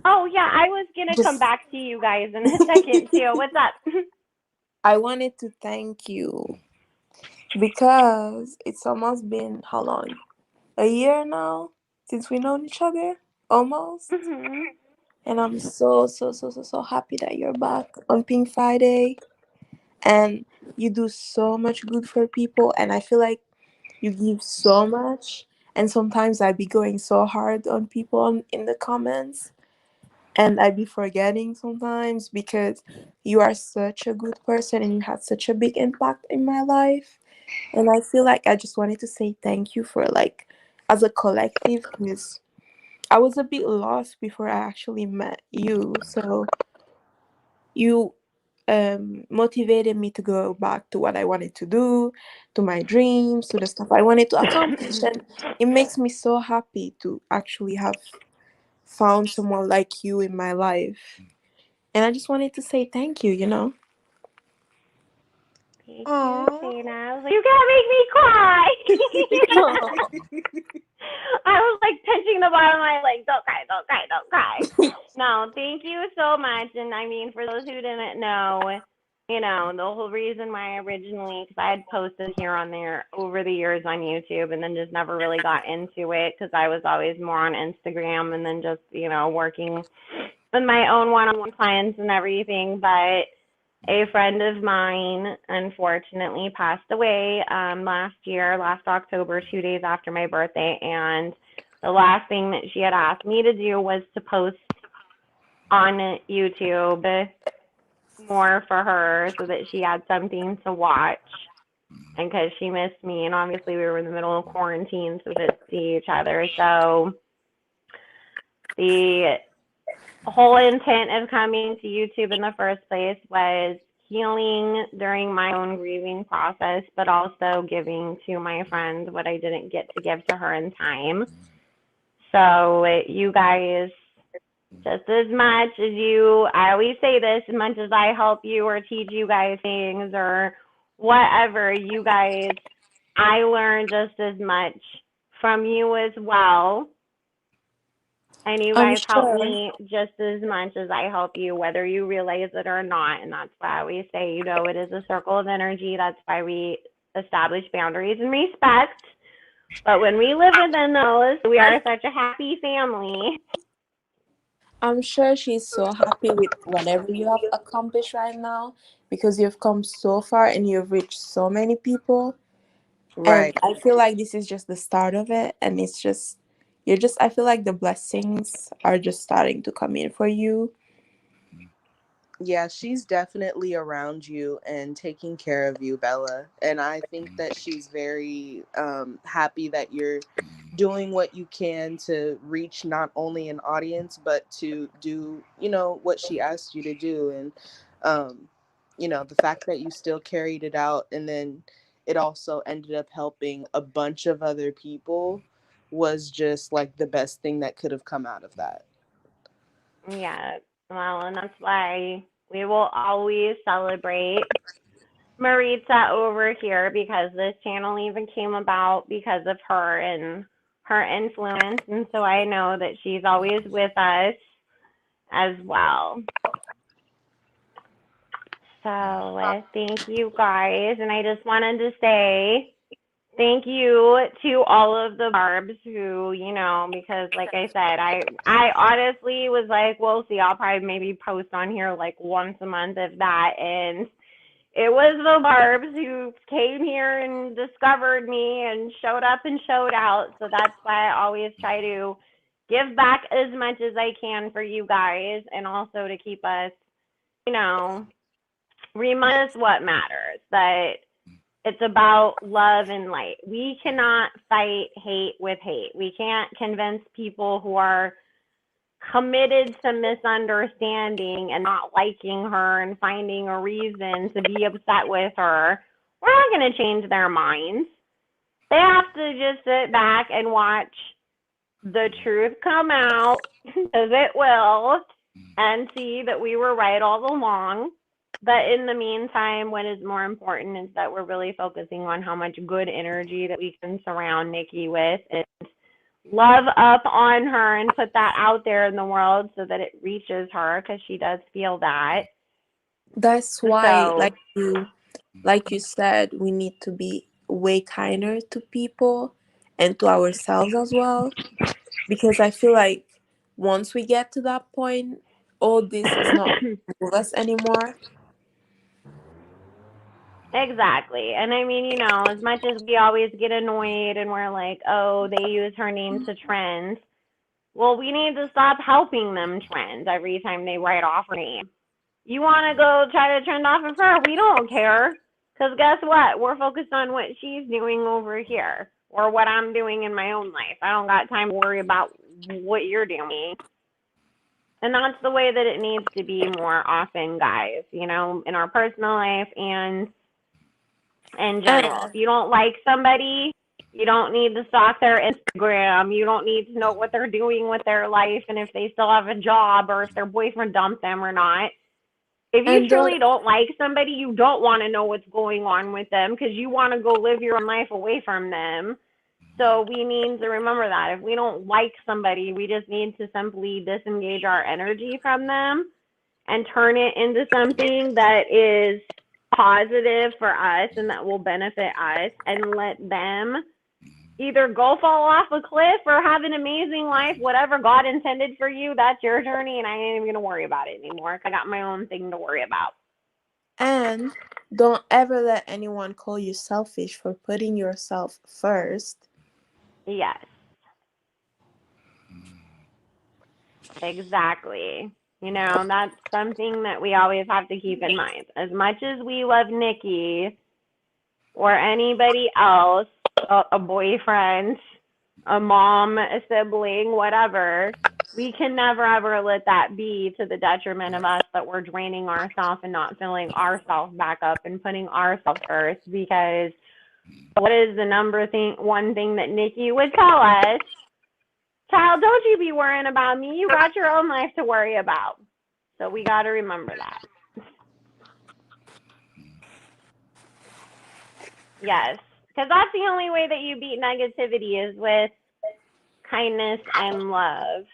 Oh, yeah, I was going to come back to you guys in a second, too. What's up? I wanted to thank you because it's almost been, how long? A year now since we known each other? Almost? Mm-hmm. And I'm so happy that you're back on Pink Friday. And you do so much good for people. And I feel like you give so much. And sometimes I be going so hard on people in the comments. And I be forgetting sometimes because you are such a good person and you had such a big impact in my life. And I feel like I just wanted to say thank you for as a collective, because I was a bit lost before I actually met you. So you motivated me to go back to what I wanted to do, to my dreams, to the stuff I wanted to accomplish. And it makes me so happy to actually have found someone like you in my life. And I just wanted to say thank you, Thank you, Shayna. You can't make me cry. I was pinching the bottom of my leg. Don't cry, don't cry, don't cry. No, thank you so much. And I mean, for those who didn't know, the whole reason why originally, because I had posted here on there over the years on YouTube and then just never really got into it because I was always more on Instagram and then just, working with my own one-on-one clients and everything. But a friend of mine unfortunately passed away last October, 2 days after my birthday. And the last thing that she had asked me to do was to post on YouTube more for her so that she had something to watch. And because she missed me, and obviously we were in the middle of quarantine, so we didn't see each other. So the whole intent of coming to YouTube in the first place was healing during my own grieving process, but also giving to my friend what I didn't get to give to her in time. So you guys, just as much as I always say this, as much as I help you or teach you guys things or whatever, you guys, I learn just as much from you as well. And you guys help me just as much as I help you, whether you realize it or not. And that's why I always say, it is a circle of energy. That's why we establish boundaries and respect. But when we live within those, we are such a happy family. I'm sure she's so happy with whatever you have accomplished right now because you've come so far and you've reached so many people. Right. And I feel like this is just the start of it. And it's just, I feel like the blessings are just starting to come in for you. Yeah, she's definitely around you and taking care of you, Bella. And I think that she's very happy that you're doing what you can to reach not only an audience, but to do, what she asked you to do. And, the fact that you still carried it out and then it also ended up helping a bunch of other people was just like the best thing that could have come out of that. Yeah. Well, and that's why we will always celebrate Maritza over here, because this channel even came about because of her and her influence. And so I know that she's always with us as well. So thank you guys. And I just wanted to say thank you to all of the barbs who, because like I said, I honestly was like, we'll see, I'll probably maybe post on here like once a month, if that. And it was the barbs who came here and discovered me and showed up and showed out. So that's why I always try to give back as much as I can for you guys, and also to keep us, remind us what matters, that it's about love and light. We cannot fight hate with hate. We can't convince people who are committed to misunderstanding and not liking her and finding a reason to be upset with her. We're not going to change their minds. They have to just sit back and watch the truth come out, because it will, and see that we were right all along. But in the meantime, what is more important is that we're really focusing on how much good energy that we can surround Nicki with, and love up on her and put that out there in the world so that it reaches her, because she does feel that. That's why, So, like you said, we need to be way kinder to people and to ourselves as well. Because I feel like once we get to that point, all this is not with us anymore. Exactly. And I mean, as much as we always get annoyed and we're like, oh, they use her name to trend, well, we need to stop helping them trend every time they write off her name. You want to go try to trend off of her? We don't care. Because guess what? We're focused on what she's doing over here, or what I'm doing in my own life. I don't got time to worry about what you're doing. And that's the way that it needs to be more often, guys, in our personal life and in general. If you don't like somebody, you don't need to stalk their Instagram. You don't need to know what they're doing with their life and if they still have a job or if their boyfriend dumped them or not. If you truly don't like somebody, you don't want to know what's going on with them, because you want to go live your own life away from them. So we need to remember that. If we don't like somebody, we just need to simply disengage our energy from them and turn it into something that is positive for us and that will benefit us, and let them either go fall off a cliff or have an amazing life. Whatever God intended for you, that's your journey, and I ain't even going to worry about it anymore. I got my own thing to worry about. And don't ever let anyone call you selfish for putting yourself first. Yes. Exactly. That's something that we always have to keep in mind. As much as we love Nicki or anybody else, a boyfriend, a mom, a sibling, whatever, we can never ever let that be to the detriment of us, that we're draining ourselves and not filling ourselves back up and putting ourselves first. Because what is the one thing that Nicki would tell us? Child, don't you be worrying about me. You got your own life to worry about. So we got to remember that. Yes, because that's the only way that you beat negativity, is with kindness and love.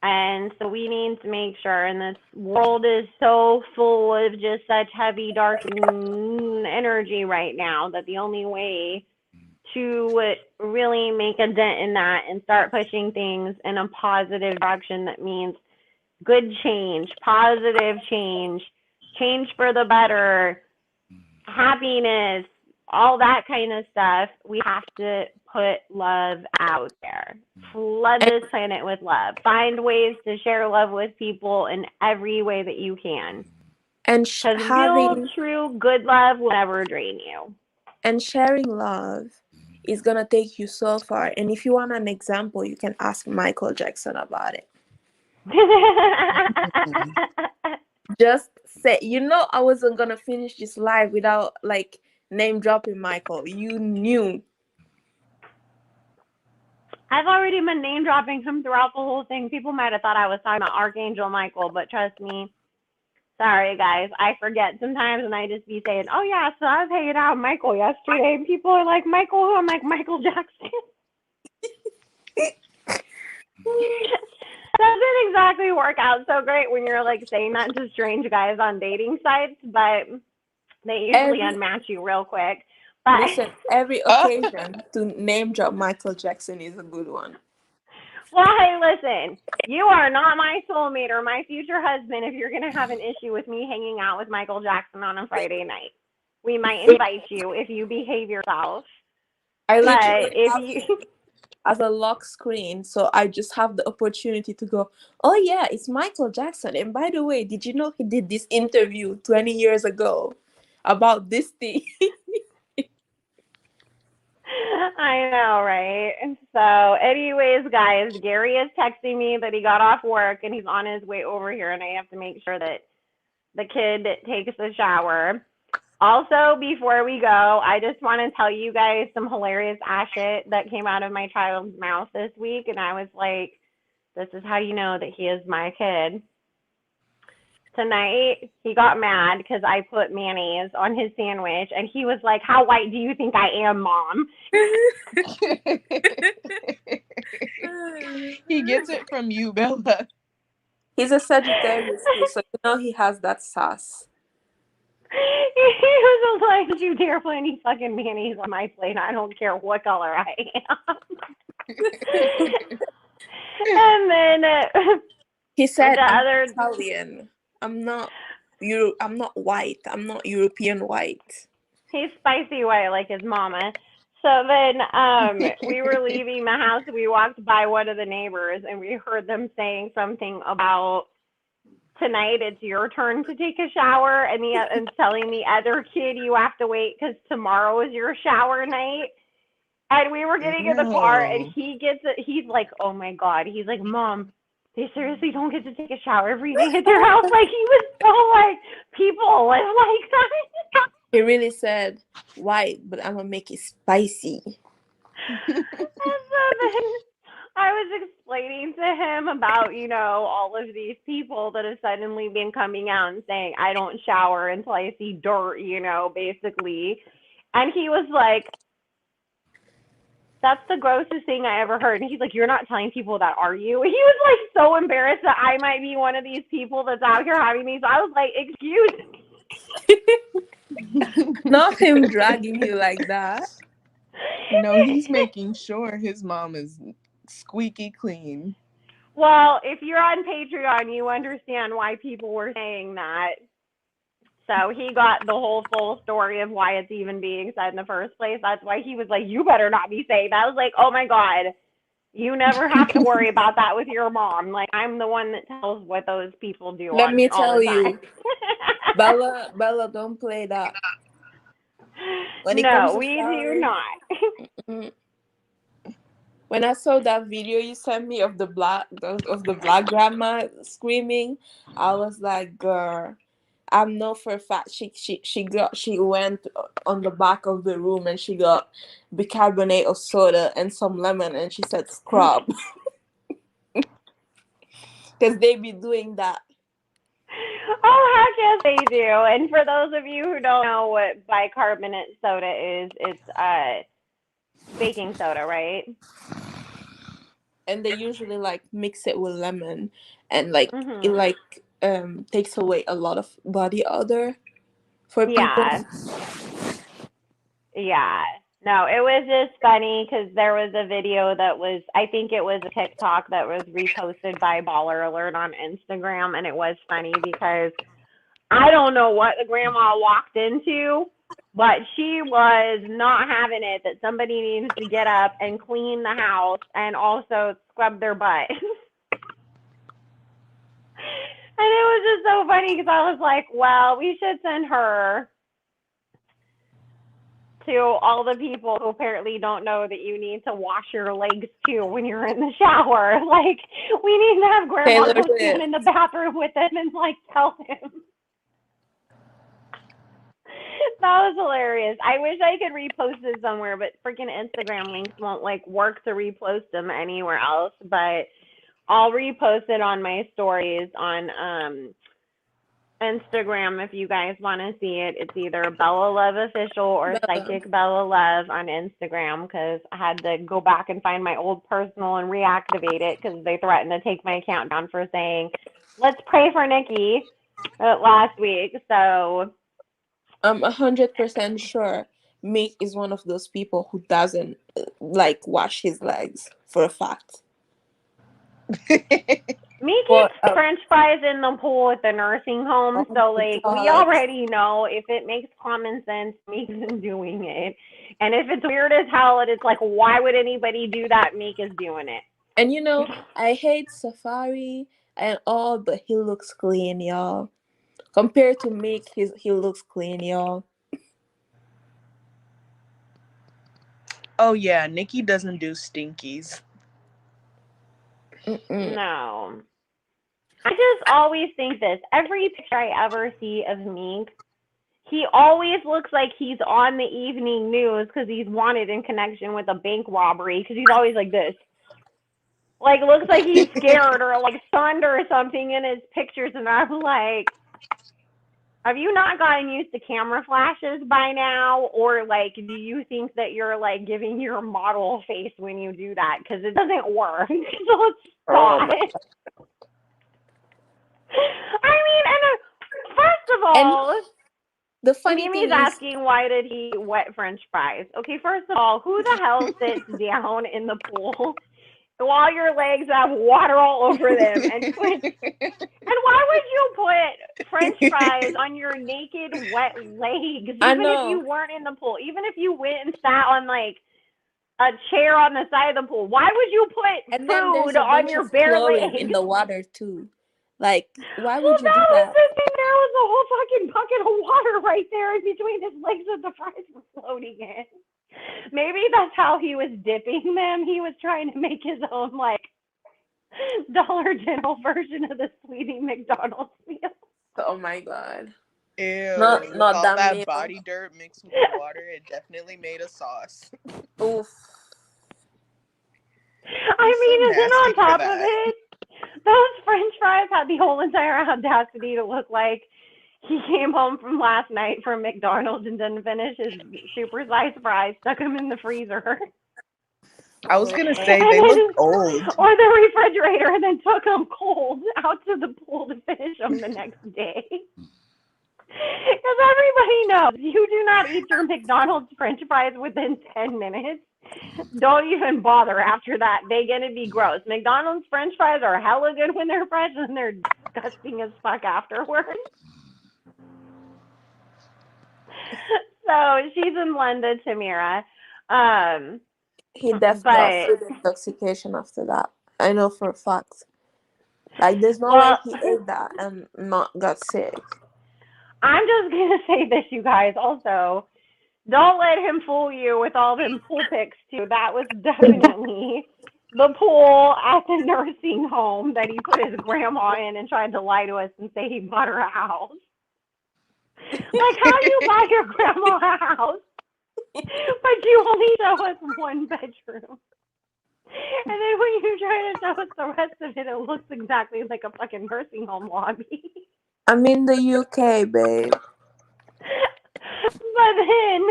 And so we need to make sure, and this world is so full of just such heavy, dark energy right now, that the only way to really make a dent in that and start pushing things in a positive direction, that means good change, positive change, change for the better, happiness, all that kind of stuff, we have to put love out there. Flood this planet with love. Find ways to share love with people in every way that you can. And because real, true, good love will never drain you. And sharing love is going to take you so far. And if you want an example, you can ask Michael Jackson about it. Just say, I wasn't going to finish this live without like name dropping Michael. You knew. I've already been name dropping him throughout the whole thing. People might have thought I was talking about Archangel Michael, but trust me, sorry guys, I forget sometimes, and I just be saying, "Oh yeah, so I was hanging out with Michael yesterday," and people are like, "Michael who?" I'm like, "Michael Jackson." Doesn't exactly work out so great when you're like saying that to strange guys on dating sites, but they usually unmatch you real quick. But listen, every occasion to name drop Michael Jackson is a good one. Well, hey, listen, you are not my soulmate or my future husband if you're going to have an issue with me hanging out with Michael Jackson on a Friday night. We might invite you if you behave yourself. I literally have you as a lock screen, so I just have the opportunity to go, oh yeah, it's Michael Jackson. And by the way, did you know he did this interview 20 years ago about this thing? I know, right? So anyways, guys, Gary is texting me that he got off work and he's on his way over here, and I have to make sure that the kid takes a shower. Also, before we go, I just want to tell you guys some hilarious ass shit that came out of my child's mouth this week, and I was like, this is how you know that he is my kid. Tonight, he got mad because I put mayonnaise on his sandwich, and he was like, how white do you think I am, Mom? He gets it from you, Bella. He's a Sagittarius too, so he has that sauce. He was like, you dare put any fucking mayonnaise on my plate, I don't care what color I am. And then he said, I'm Italian. I'm not white. I'm not European white. He's spicy white like his mama. So then we were leaving the house. We walked by one of the neighbors, and we heard them saying something about tonight it's your turn to take a shower, and telling the other kid you have to wait because tomorrow is your shower night. And we were getting in the car, and he's like, oh my God. He's like, Mom, they seriously don't get to take a shower every day at their house? Like, he was so like, people live like that. He really said white, but I'm gonna make it spicy. And so then I was explaining to him about, all of these people that have suddenly been coming out and saying, I don't shower until I see dirt, basically. And he was like, that's the grossest thing I ever heard. And he's like, you're not telling people that, are you? He was like so embarrassed that I might be one of these people that's out here having these. I was like, excuse me. Not him dragging you like that. No, he's making sure his mom is squeaky clean. Well, if you're on Patreon, you understand why people were saying that. So he got the whole full story of why it's even being said in the first place. That's why he was like, you better not be saying that. I was like, oh my God, you never have to worry about that with your mom. Like, I'm the one that tells what those people do. Let me tell you, Bella, don't play that. No, we do not. When I saw that video you sent me of the black black grandma screaming, I was like, girl, I know for a fact she went on the back of the room and she got bicarbonate of soda and some lemon and she said scrub. Because they be doing that. Oh, heck yes, they do. And for those of you who don't know what bicarbonate soda is, it's baking soda, right? And they usually like mix it with lemon and like it like takes away a lot of body odor for people. Yeah. No, it was just funny because there was a video that was, I think it was a TikTok that was reposted by Baller Alert on Instagram, and it was funny because I don't know what the grandma walked into, But she was not having it that somebody needs to get up and clean the house and also scrub their butt. And it was just so funny because I was like, well, we should send her to all the people who apparently don't know that you need to wash your legs too when you're in the shower. Like, we need to have Grandma go stand in the bathroom with him and like tell him. That was hilarious. I wish I could repost it somewhere, but freaking Instagram links won't like work to repost them anywhere else. But I'll repost it on my stories on Instagram if you guys want to see it. It's either Bella Love Official or Psychic Bella Love on Instagram, because I had to go back and find my old personal and reactivate it because they threatened to take my account down for saying, let's pray for Nicki last week. So I'm 100% sure Meek is one of those people who doesn't like wash his legs, for a fact. Meek eats French fries in the pool at the nursing home, so like we already know if it makes common sense, Meek isn't doing it. And if it's weird as hell, it's like, why would anybody do that? Meek is doing it. And you know, I hate Safari and all, but he looks clean, y'all. Compared to Meek, he looks clean, y'all. Oh yeah, Nicki doesn't do stinkies. No. I just always think this. Every picture I ever see of Meek, he always looks like he's on the evening news because he's wanted in connection with a bank robbery, because he's always like this. Like, looks like he's scared or like stunned or something in his pictures, and I'm like, have you not gotten used to camera flashes by now? Or like, do you think that you're like giving your model face when you do that? Because it doesn't work. So stop. I mean, and first of all, and the funny Mimi's asking why did he wet French fries? Okay, first of all, who the hell sits down in the pool while your legs have water all over them? And why would you put French fries on your naked, wet legs? Even if you weren't in the pool, even if you went and sat on like a chair on the side of the pool, why would you put food on your bare legs in the water too? Like, why would you do that? There was a whole fucking bucket of water right there in between his legs that the fries were floating in. Maybe that's how he was dipping them. He was trying to make his own like Dollar General version of the Sweetie McDonald's meal. Oh my god. Ew. Not that body dirt mixed with water, it definitely made a sauce. Oof. I mean, and then on top of it, those French fries had the whole entire audacity to look like he came home from last night from McDonald's and didn't finish his supersized fries, stuck them in the freezer. I was going to say, they look old. Or the refrigerator, and then took them cold out to the pool to finish them the next day. Because everybody knows, you do not eat your McDonald's French fries within 10 minutes. Don't even bother after that. They're going to be gross. McDonald's French fries are hella good when they're fresh, and they're disgusting as fuck afterwards. So she's in London, Tamira. He definitely got intoxication after that. I know for a fact. Like, there's no way he ate that and not got sick. I'm just going to say this, you guys. Also, don't let him fool you with all them pool pics, too. That was definitely the pool at the nursing home that he put his grandma in and tried to lie to us and say he bought her a house. Like, how do you buy your grandma a house, but you only show us one bedroom? And then when you try to show us the rest of it, it looks exactly like a fucking nursing home lobby. I'm in the UK, babe. But then,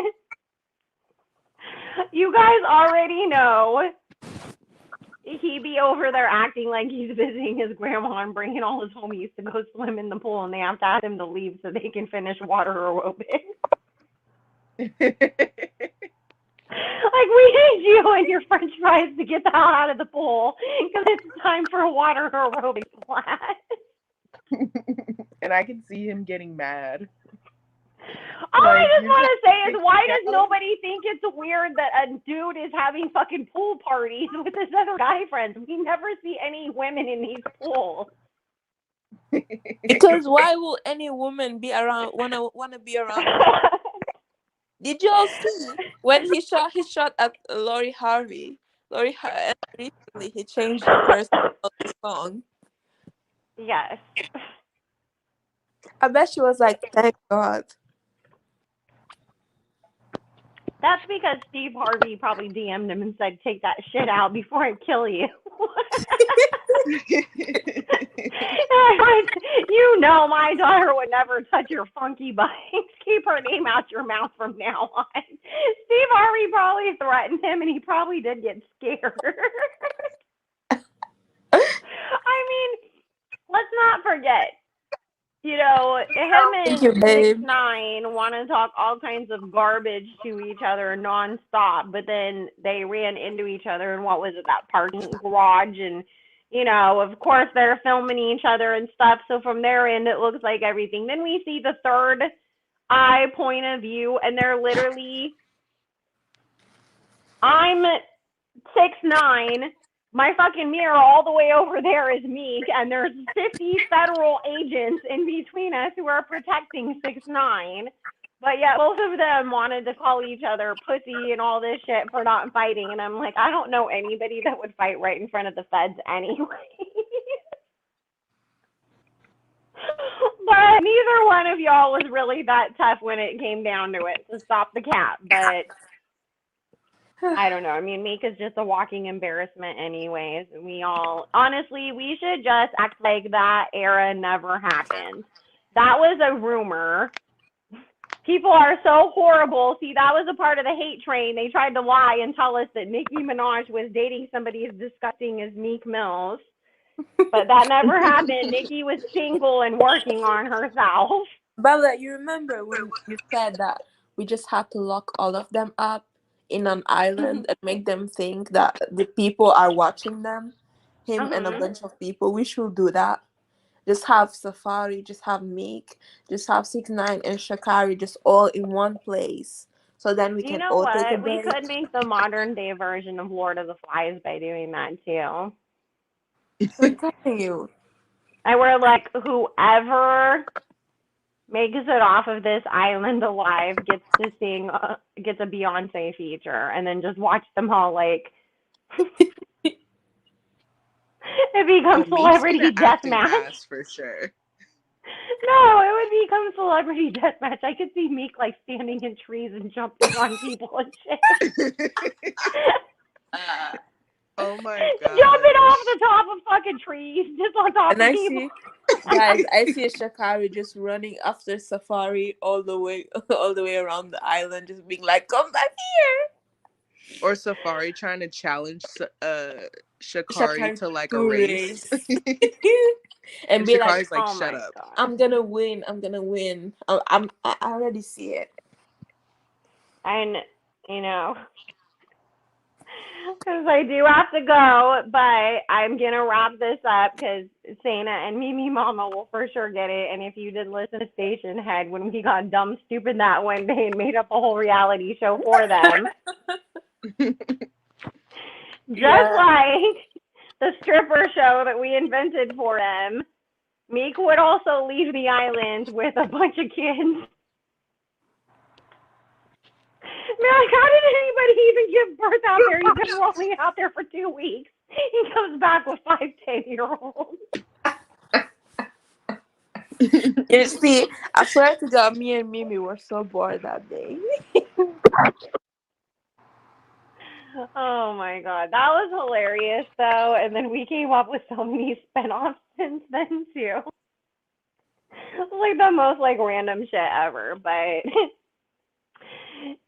you guys already know he be over there acting like he's visiting his grandma and bringing all his homies to go swim in the pool, and they have to ask him to leave so they can finish water aerobics. Like, we need you and your French fries to get the hell out of the pool because it's time for a water aerobics class. And I can see him getting mad. All I Like, just you want to say is, freaked why does out. nobody think it's weird that a dude is having fucking pool parties with his other guy friends? We never see any women in these pools. Because why will any woman be around wanna be around him? Did you all see when he shot at Lori Harvey? And recently he changed the verse of the song. Yes. I bet she was like, thank God. That's because Steve Harvey probably DM'd him and said, take that shit out before I kill you. You know my daughter would never touch your funky butt. Keep her name out your mouth from now on. Steve Harvey probably threatened him, and he probably did get scared. I mean, let's not forget, you know, him and 6ix9ine want to talk all kinds of garbage to each other nonstop, but then they ran into each other in, what was it, that parking garage, and, you know, of course they're filming each other and stuff, so from their end it looks like everything. Then we see the third eye point of view, and they're literally, I'm 6ix9ine, my fucking mirror all the way over there is Meek, and there's 50 federal agents in between us who are protecting 6ix9ine. But yet both of them wanted to call each other pussy and all this shit for not fighting. And I'm like, I don't know anybody that would fight right in front of the feds anyway. But neither one of y'all was really that tough when it came down to it to stop the cap. But I don't know. I mean, Meek is just a walking embarrassment anyways. We all, honestly, we should just act like that era never happened. That was a rumor. People are so horrible. See, that was a part of the hate train. They tried to lie and tell us that Nicki Minaj was dating somebody as disgusting as Meek Mills. But that never happened. Nicki was single and working on herself. Bella, you remember when you said that we just had to lock all of them up in an island and make them think that the people are watching them? Him and a bunch of people. We should do that. Just have Safari, just have Meek, just have 6ix9ine and Sha'Carri just all in one place. So then we can all take a break. We could make the modern day version of Lord of the Flies by doing that too. I'm telling you. And we're like, whoever makes it off of this island alive gets to sing, gets a Beyonce feature, and then just watch them all like. It becomes celebrity deathmatch for sure. No, it would become celebrity deathmatch. I could see Meek like standing in trees and jumping on people and shit. Oh my god! Jumping off the top of fucking trees, just on top of people. I see Sha'Carri just running after Safari all the way around the island, just being like, "Come back here!" Or Safari trying to challenge Sha'Carri to like a race. And be Sha'Carri's like, "Oh shut up! God. I'm gonna win. I already see it." And you know, because I do have to go, but I'm gonna wrap this up because Sana and Mimi Mama will for sure get it. And if you did listen to Station Head when we got dumb stupid that one day and made up a whole reality show for them, just like the stripper show that we invented for them, Meek would also leave the island with a bunch of kids. Man, like, how did anybody even give birth out there? He's been rolling out there for 2 weeks. He comes back with 5 10-year-olds. You see, I swear to God, me and Mimi were so bored that day. Oh my God, that was hilarious though. And then we came up with so many spinoffs since then too. It was like the most like random shit ever, but.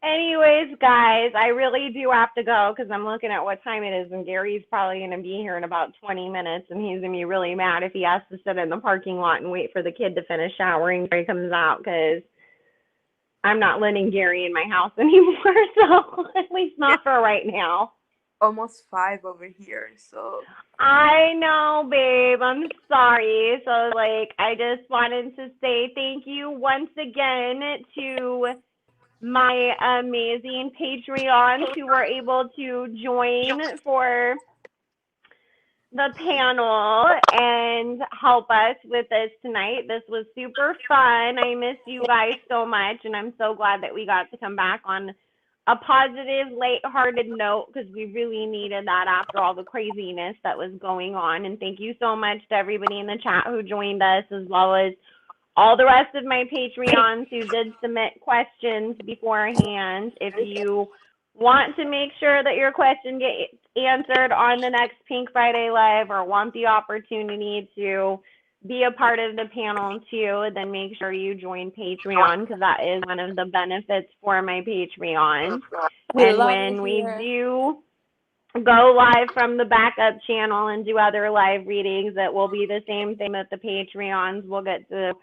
Anyways, guys, I really do have to go because I'm looking at what time it is, and Gary's probably going to be here in about 20 minutes, and he's going to be really mad if he has to sit in the parking lot and wait for the kid to finish showering before he comes out, because I'm not letting Gary in my house anymore, so at least not for right now. almost 5 over here. So I know, babe. I'm sorry. So, like, I just wanted to say thank you once again to my amazing Patreons who were able to join for the panel and help us with this tonight. This was super fun. I miss you guys so much, and I'm so glad that we got to come back on a positive, lighthearted note because we really needed that after all the craziness that was going on. And thank you so much to everybody in the chat who joined us, as well as all the rest of my Patreons who did submit questions beforehand. If you want to make sure that your question gets answered on the next Pink Friday Live or want the opportunity to be a part of the panel too, then make sure you join Patreon because that is one of the benefits for my Patreon. And when we do go live from the backup channel and do other live readings, it will be the same thing with the Patreons. We'll get to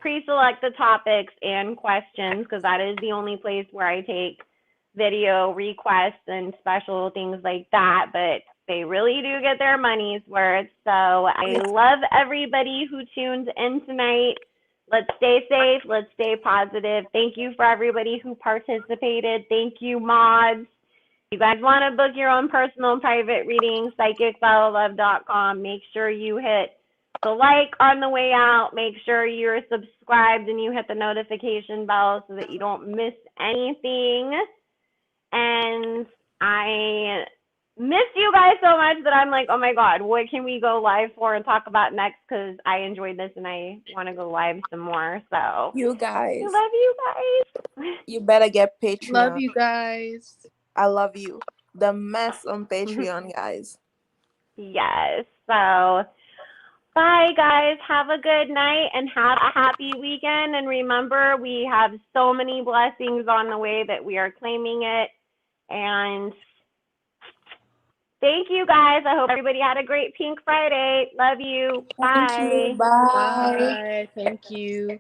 pre-select the topics and questions because that is the only place where I take video requests and special things like that, but they really do get their money's worth. So I love everybody who tuned in tonight. Let's stay safe. Let's stay positive. Thank you for everybody who participated. Thank you, mods. If you guys want to book your own personal private reading, psychicfellowlove.com. Make sure you hit the like on the way out. Make sure you're subscribed and you hit the notification bell so that you don't miss anything. And I miss you guys so much that I'm like, oh my God, what can we go live for and talk about next? Because I enjoyed this and I want to go live some more. So you guys, I love you guys. You better get Patreon. Love you guys. I love you. The mess on Patreon, guys. Yes. So bye, guys. Have a good night and have a happy weekend. And remember, we have so many blessings on the way that we are claiming it. And thank you, guys. I hope everybody had a great Pink Friday. Love you. Bye. Thank you. Bye. Bye. Thank you.